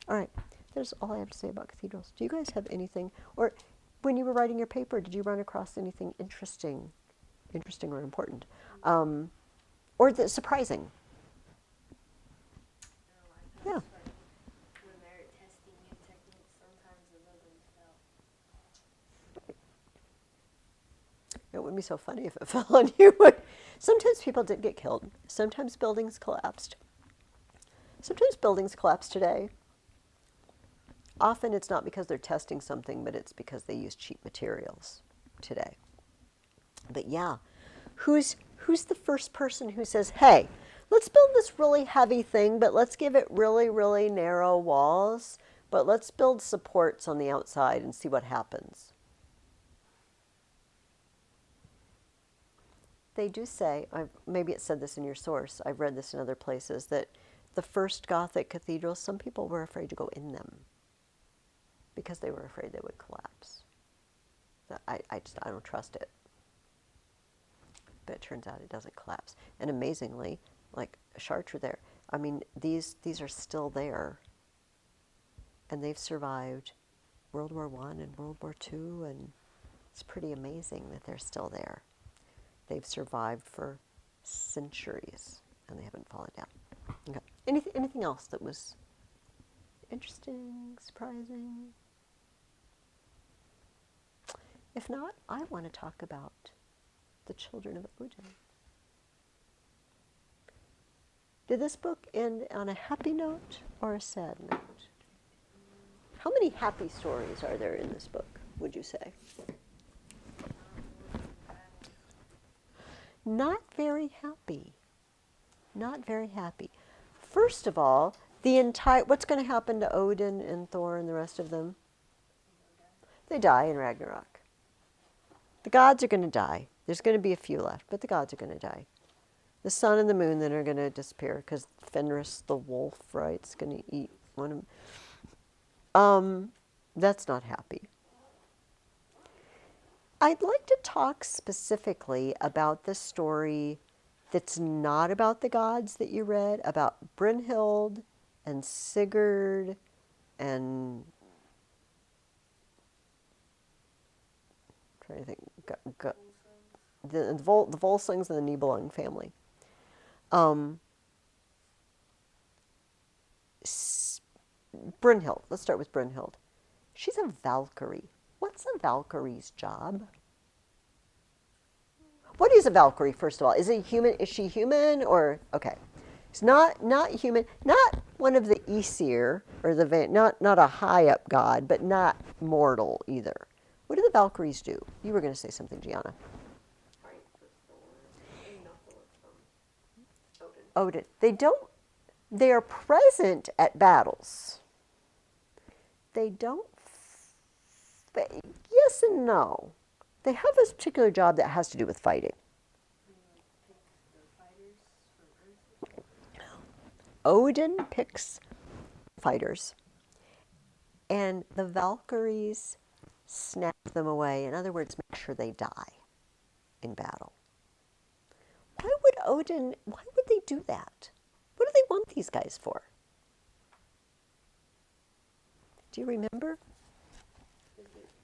All right, that's all I have to say about cathedrals. Do you guys have anything, or when you were writing your paper, did you run across anything interesting or important? Or that's surprising? No, Yeah. when they're testing new techniques, sometimes the ribbons fell. It wouldn't be so funny if it fell on you. Sometimes people did get killed. Sometimes buildings collapsed. Sometimes buildings collapse today. Often it's not because they're testing something, but it's because they use cheap materials today. But yeah, who's the first person who says, hey, let's build this really heavy thing, but let's give it really, really narrow walls, but let's build supports on the outside and see what happens? They do say, maybe it said this in your source, I've read this in other places, that the first Gothic cathedrals, some people were afraid to go in them because they were afraid they would collapse. I don't trust it. But it turns out it doesn't collapse. And amazingly, like Chartres there, I mean, these are still there. And they've survived World War I and World War II, and it's pretty amazing that they're still there. They've survived for centuries, and they haven't fallen down. Okay. Anything else that was interesting, surprising? If not, I want to talk about the children of Odin. Did this book end on a happy note or a sad note? How many happy stories are there in this book, would you say? Not very happy. Not very happy. First of all, what's going to happen to Odin and Thor and the rest of them? They die in Ragnarok. The gods are going to die. There's going to be a few left, but the gods are going to die. The sun and the moon then are going to disappear because Fenris the wolf, right, is going to eat one of them. That's not happy. I'd like to talk specifically about the story that's not about the gods that you read, about Brynhild and Sigurd and I'm trying to think, the Volsungs and the Nibelung family. Brynhild, let's start with Brynhild. She's a Valkyrie. What's a Valkyrie's job? What is a Valkyrie, first of all? Is it human? Is she human or okay? It's not human. Not one of the Aesir or not a high up god, but not mortal either. What do the Valkyries do? You were going to say something, Gianna. Fight for Thor and Knuckle from Odin. Odin. They don't. They are present at battles. They don't. Yes and no. They have this particular job that has to do with fighting. Odin picks fighters, and the Valkyries snatch them away. In other words, make sure they die in battle. Why would they do that? What do they want these guys for? Do you remember?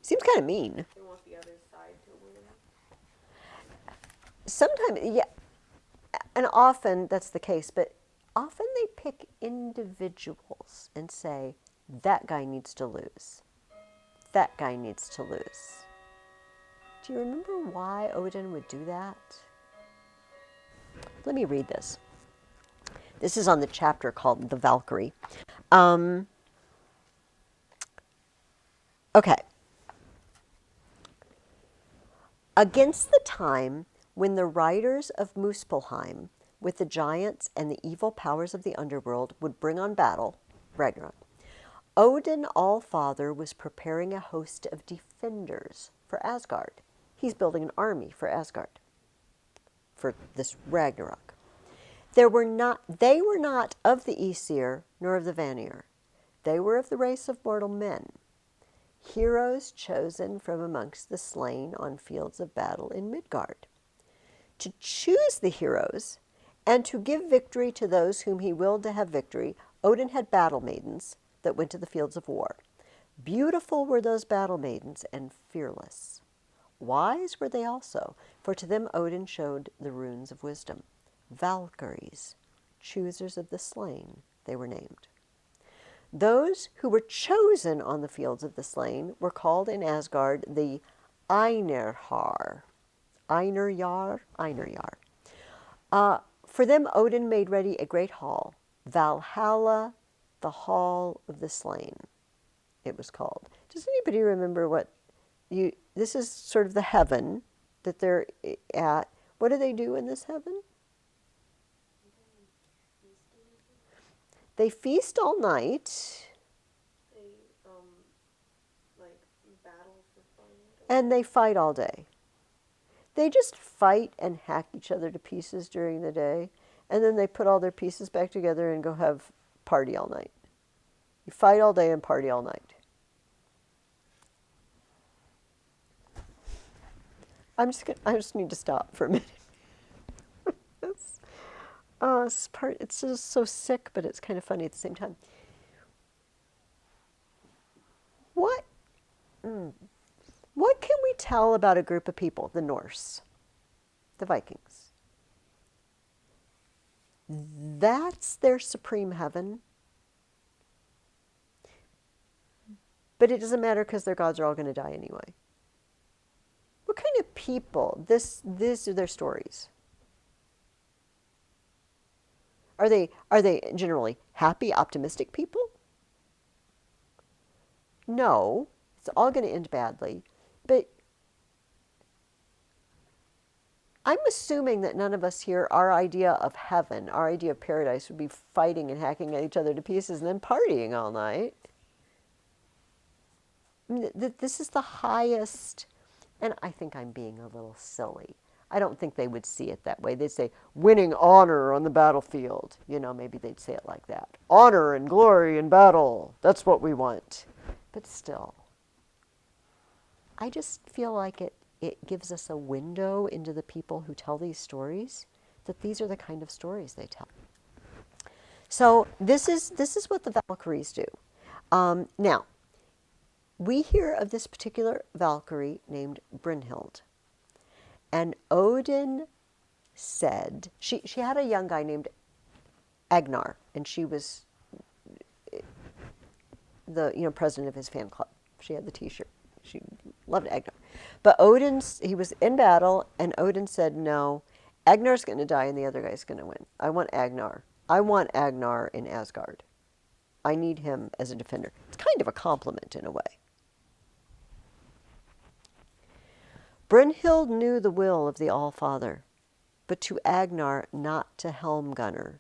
Seems kind of mean. They want the other side to win. Sometimes, yeah, and often that's the case, but often they pick individuals and say, that guy needs to lose. That guy needs to lose. Do you remember why Odin would do that? Let me read this. This is on the chapter called The Valkyrie. Okay. Against the time when the riders of Muspelheim, with the giants and the evil powers of the underworld, would bring on battle, Ragnarok, Odin Allfather was preparing a host of defenders for Asgard. He's building an army for Asgard, for this Ragnarok. They were not of the Aesir nor of the Vanir. They were of the race of mortal men, heroes chosen from amongst the slain on fields of battle in Midgard. To choose the heroes and to give victory to those whom he willed to have victory, Odin had battle maidens that went to the fields of war. Beautiful were those battle maidens and fearless. Wise were they also, for to them Odin showed the runes of wisdom. Valkyries, choosers of the slain, they were named. Those who were chosen on the fields of the slain were called in Asgard the Einarhar. Einarjar. For them, Odin made ready a great hall, Valhalla, the Hall of the Slain, it was called. Does anybody remember this is sort of the heaven that they're at. What do they do in this heaven? They feast all night. They, like, battle for fun. And they fight all day. They just fight and hack each other to pieces during the day, and then they put all their pieces back together and go have party all night. You fight all day and party all night. I just need to stop for a minute. It's just so sick, but it's kind of funny at the same time. What can we tell about a group of people, the Norse, the Vikings? That's their supreme heaven. But it doesn't matter because their gods are all going to die anyway. What kind of people? These are their stories. Are they generally happy, optimistic people? No, it's all going to end badly. But I'm assuming that none of us here, our idea of heaven, our idea of paradise would be fighting and hacking at each other to pieces and then partying all night. I mean, this is the highest, and I think I'm being a little silly. I don't think they would see it that way. They'd say, winning honor on the battlefield. You know, maybe they'd say it like that. Honor and glory in battle. That's what we want. But still, I just feel like it gives us a window into the people who tell these stories, that these are the kind of stories they tell. So this is what the Valkyries do. Now, we hear of this particular Valkyrie named Brynhild. And Odin said, she had a young guy named Agnar, and she was the president of his fan club. She had the T-shirt. She loved Agnar. But he was in battle, and Odin said, no, Agnar's going to die and the other guy's going to win. I want Agnar. I want Agnar in Asgard. I need him as a defender. It's kind of a compliment in a way. Brynhild knew the will of the All-Father, but to Agnar, not to Helmgunnar,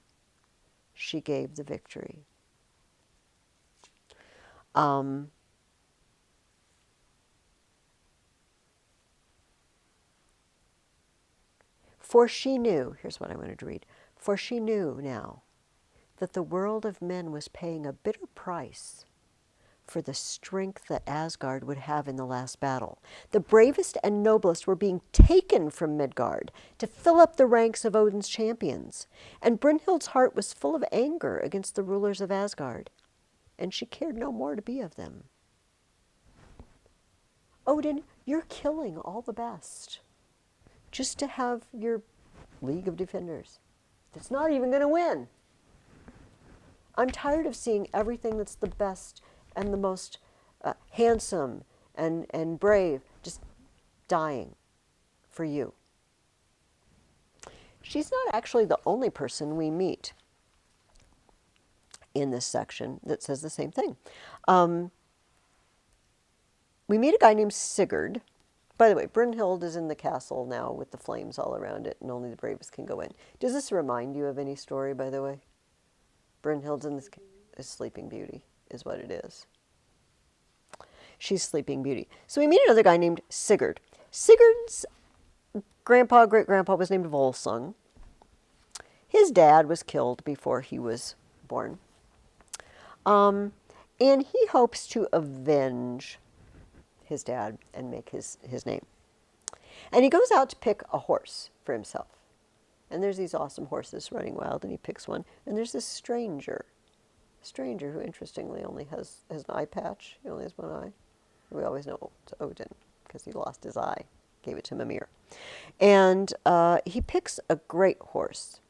she gave the victory. For she knew, here's what I wanted to read, for she knew now that the world of men was paying a bitter price for the strength that Asgard would have in the last battle. The bravest and noblest were being taken from Midgard to fill up the ranks of Odin's champions, and Brynhild's heart was full of anger against the rulers of Asgard, and she cared no more to be of them. Odin, you're killing all the best just to have your League of Defenders that's not even going to win. I'm tired of seeing everything that's the best and the most handsome and brave just dying for you. She's not actually the only person we meet in this section that says the same thing. We meet a guy named Sigurd. By the way, Brynhild is in the castle now with the flames all around it, and only the bravest can go in. Does this remind you of any story, by the way? Brynhild's in this Sleeping Beauty is what it is. She's Sleeping Beauty. So we meet another guy named Sigurd. Sigurd's great-grandpa was named Volsung. His dad was killed before he was born. And he hopes to avenge his dad and make his name. And he goes out to pick a horse for himself. And there's these awesome horses running wild, and he picks one. And there's this stranger who interestingly only has an eye patch. He only has one eye. We always know it's Odin because he lost his eye, gave it to Mimir. And he picks a great horse.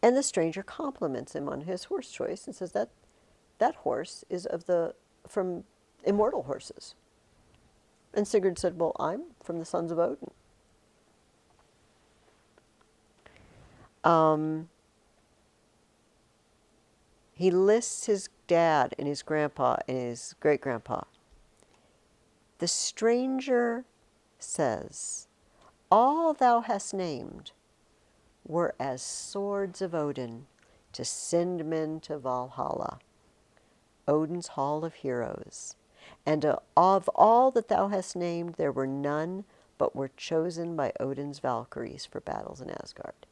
And the stranger compliments him on his horse choice and says that horse is from immortal horses. And Sigurd said, well, I'm from the sons of Odin. he lists his dad and his grandpa and his great-grandpa. The stranger says, all thou hast named were as swords of Odin to send men to Valhalla, Odin's hall of heroes. And of all that thou hast named, there were none but were chosen by Odin's Valkyries for battles in Asgard.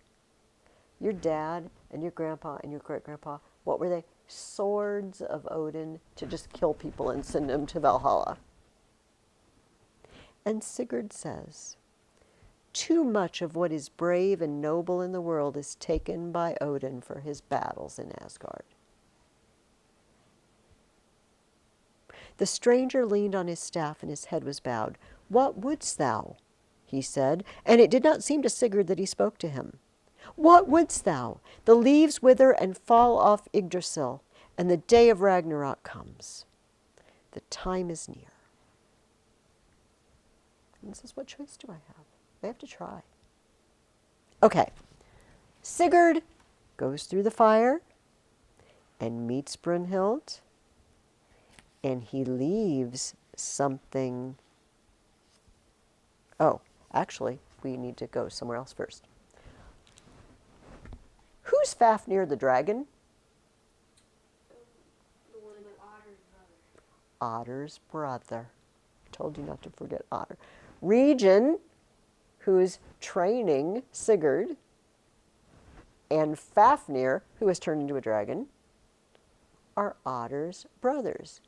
Your dad and your grandpa and your great-grandpa, what were they? Swords of Odin to just kill people and send them to Valhalla. And Sigurd says, too much of what is brave and noble in the world is taken by Odin for his battles in Asgard. The stranger leaned on his staff and his head was bowed. What wouldst thou? He said, and it did not seem to Sigurd that he spoke to him. What wouldst thou? The leaves wither and fall off Yggdrasil, and the day of Ragnarok comes. The time is near. And this is, what choice do I have? I have to try. Okay. Sigurd goes through the fire and meets Brunhild, and he leaves something. Oh, actually, we need to go somewhere else first. Who's Fafnir the dragon? The one that Otter's brother. Told you not to forget Otter. Regin, who's training Sigurd, and Fafnir, who has turned into a dragon, are Otter's brothers.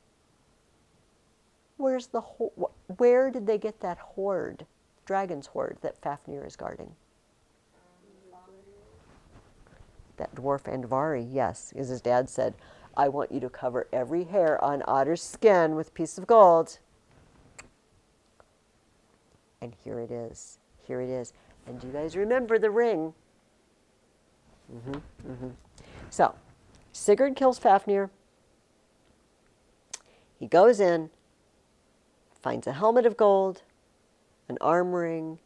Where's the where did they get that horde, dragon's horde that Fafnir is guarding? That dwarf Andvari, yes, as his dad said, I want you to cover every hair on Otter's skin with a piece of gold. And here it is. Here it is. And do you guys remember the ring? So, Sigurd kills Fafnir. He goes in, finds a helmet of gold, an arm ring,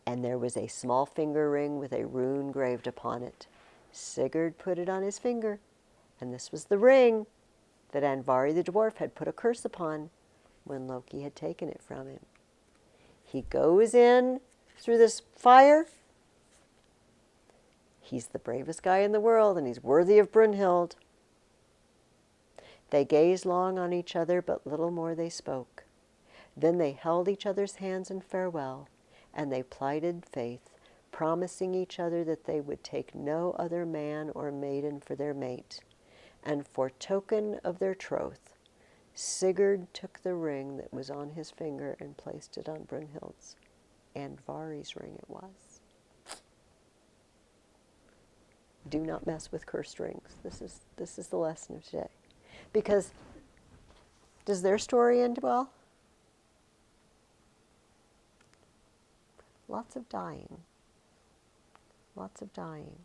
and there was a small finger ring with a rune graved upon it. Sigurd put it on his finger, and this was the ring that Andvari the dwarf had put a curse upon when Loki had taken it from him. He goes in through this fire. He's the bravest guy in the world, and he's worthy of Brunhild. They gazed long on each other, but little more they spoke. Then they held each other's hands in farewell, and they plighted faith, promising each other that they would take no other man or maiden for their mate. And for token of their troth, Sigurd took the ring that was on his finger and placed it on Brunhild's. Andvari's ring it was. Do not mess with cursed rings. This is the lesson of today. Because does their story end well? Lots of dying. Lots of dying.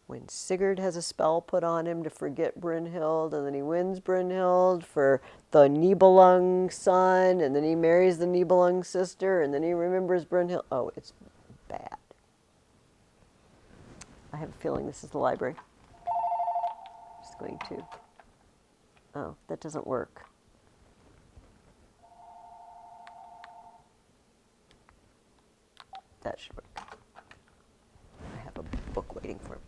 When Sigurd has a spell put on him to forget Brunhild, and then he wins Brunhild for the Nibelung son, and then he marries the Nibelung sister, and then he remembers Brunhild. Oh, it's bad. I have a feeling this is the library. Just going to. Oh, that doesn't work. That should work. I have a book waiting for me.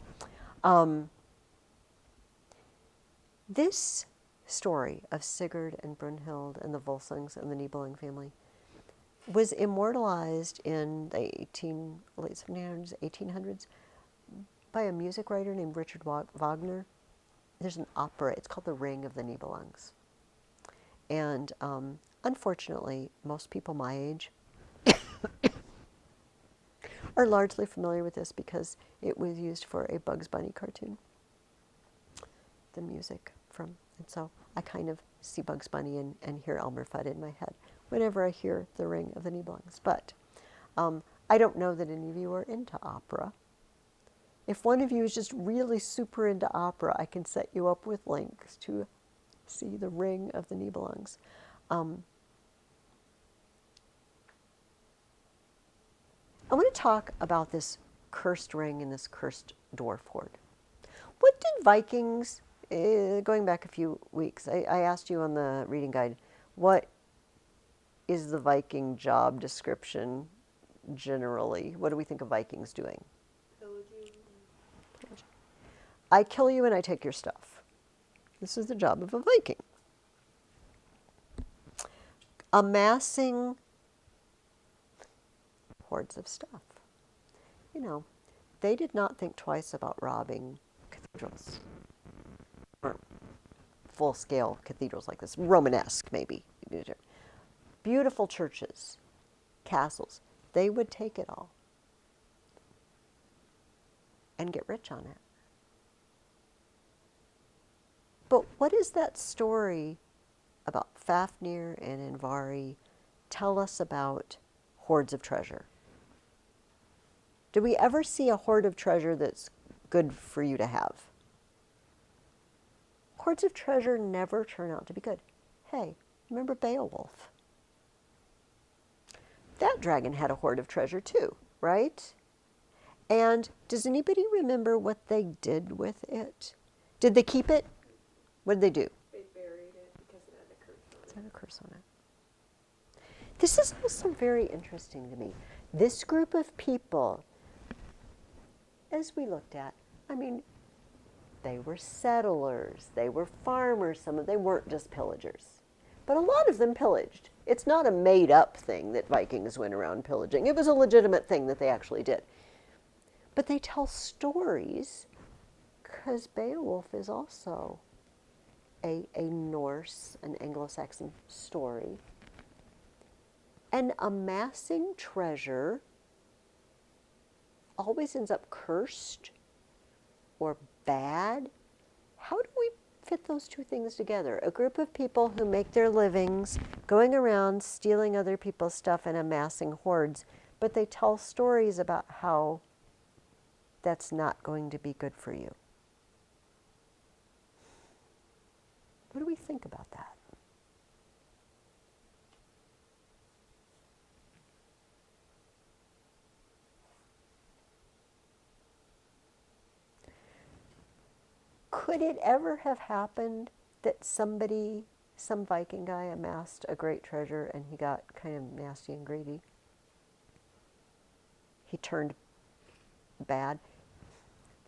This story of Sigurd and Brunhild and the Volsungs and the Nibelung family was immortalized in the late 1700s, 1800s by a music writer named Richard Wagner. There's an opera. It's called The Ring of the Nibelungs. And unfortunately, most people my age are largely familiar with this because it was used for a Bugs Bunny cartoon. The music from, and so I kind of see Bugs Bunny and hear Elmer Fudd in my head whenever I hear The Ring of the Nibelungs. But I don't know that any of you are into opera. If one of you is just really super into opera, I can set you up with links to see The Ring of the Nibelungs. I want to talk about this cursed ring and this cursed dwarf hoard. What did Vikings, going back a few weeks, I asked you on the reading guide, what is the Viking job description generally? What do we think of Vikings doing? Pillaging. I kill you and I take your stuff. This is the job of a Viking. Amassing hoards of stuff. You know, they did not think twice about robbing cathedrals. Or full-scale cathedrals like this, Romanesque maybe. Beautiful churches, castles. They would take it all and get rich on it. But what does that story about Fafnir and Andvari tell us about hoards of treasure? Do we ever see a hoard of treasure that's good for you to have? Hoards of treasure never turn out to be good. Hey, remember Beowulf? That dragon had a hoard of treasure too, right? And does anybody remember what they did with it? Did they keep it? What did they do? They buried it because it had a curse on It it. had a curse on it. This is also very interesting to me. This group of people, as we looked at, I mean, they were settlers, they were farmers, some of them weren't just pillagers. But a lot of them pillaged. It's not a made-up thing that Vikings went around pillaging. It was a legitimate thing that they actually did. But they tell stories because Beowulf is also a Norse, an Anglo-Saxon story. And amassing treasure always ends up cursed or bad. How do we fit those two things together? A group of people who make their livings going around stealing other people's stuff and amassing hoards, but they tell stories about how that's not going to be good for you. What do we think about that? Could it ever have happened that somebody, some Viking guy amassed a great treasure and he got kind of nasty and greedy? He turned bad.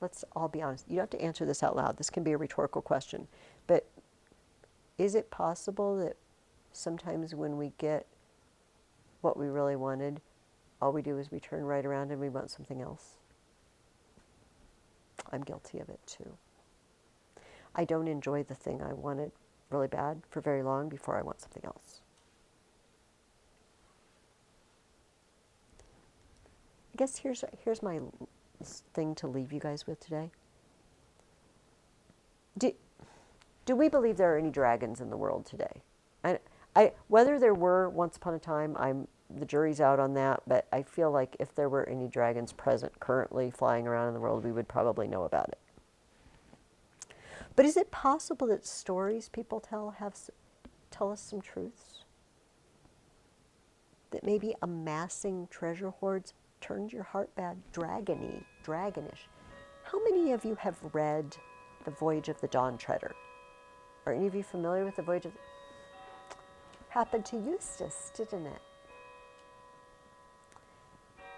Let's all be honest. You don't have to answer this out loud. This can be a rhetorical question. But is it possible that sometimes when we get what we really wanted, all we do is we turn right around and we want something else? I'm guilty of it too. I don't enjoy the thing I wanted really bad for very long before I want something else. I guess here's my thing to leave you guys with today. Do we believe there are any dragons in the world today? Whether there were once upon a time, the jury's out on that, but I feel like if there were any dragons present currently flying around in the world, we would probably know about it. But is it possible that stories people tell us some truths? That maybe amassing treasure hoards turns your heart bad, dragonish. How many of you have read The Voyage of the Dawn Treader? Are any of you familiar with The Voyage of Happened to Eustace, didn't it?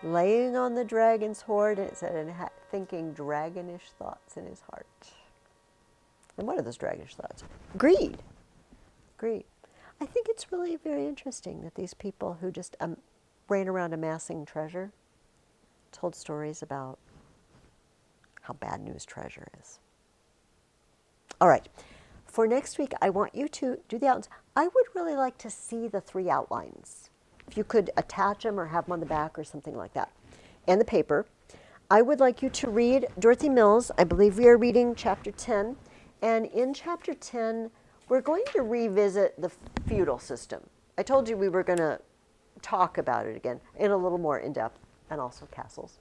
Laying on the dragon's hoard, and it said, and thinking dragonish thoughts in his heart. And what are those dragonish thoughts? Greed. I think it's really very interesting that these people who just ran around amassing treasure told stories about how bad news treasure is. All right. For next week, I want you to do the outlines. I would really like to see the 3 outlines. If you could attach them or have them on the back or something like that. And the paper. I would like you to read Dorothy Mills. I believe we are reading chapter 10. And in chapter 10, we're going to revisit the feudal system. I told you we were going to talk about it again in a little more in-depth, and also castles.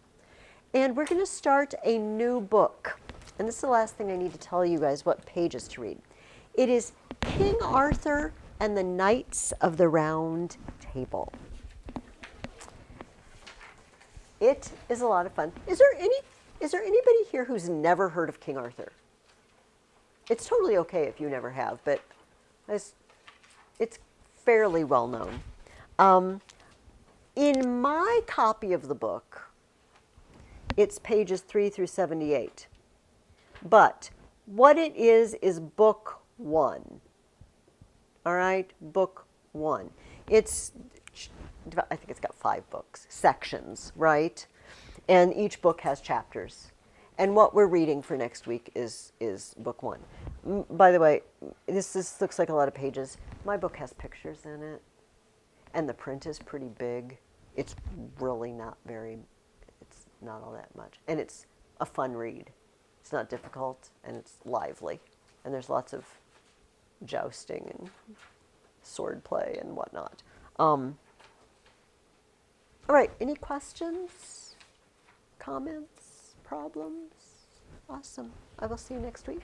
And we're going to start a new book. And this is the last thing I need to tell you guys what pages to read. It is King Arthur and the Knights of the Round Table. It is a lot of fun. Is there anybody here who's never heard of King Arthur? It's totally okay if you never have, but it's fairly well known. In my copy of the book, it's pages 3 through 78. But what it is book 1. All right, book 1. I think it's got 5 books, sections, right? And each book has chapters. And what we're reading for next week is book 1. By the way, this looks like a lot of pages. My book has pictures in it, and the print is pretty big. It's really not it's not all that much. And it's a fun read. It's not difficult, and it's lively. And there's lots of jousting and sword play and whatnot. All right, any questions, comments, problems? Awesome. I will see you next week.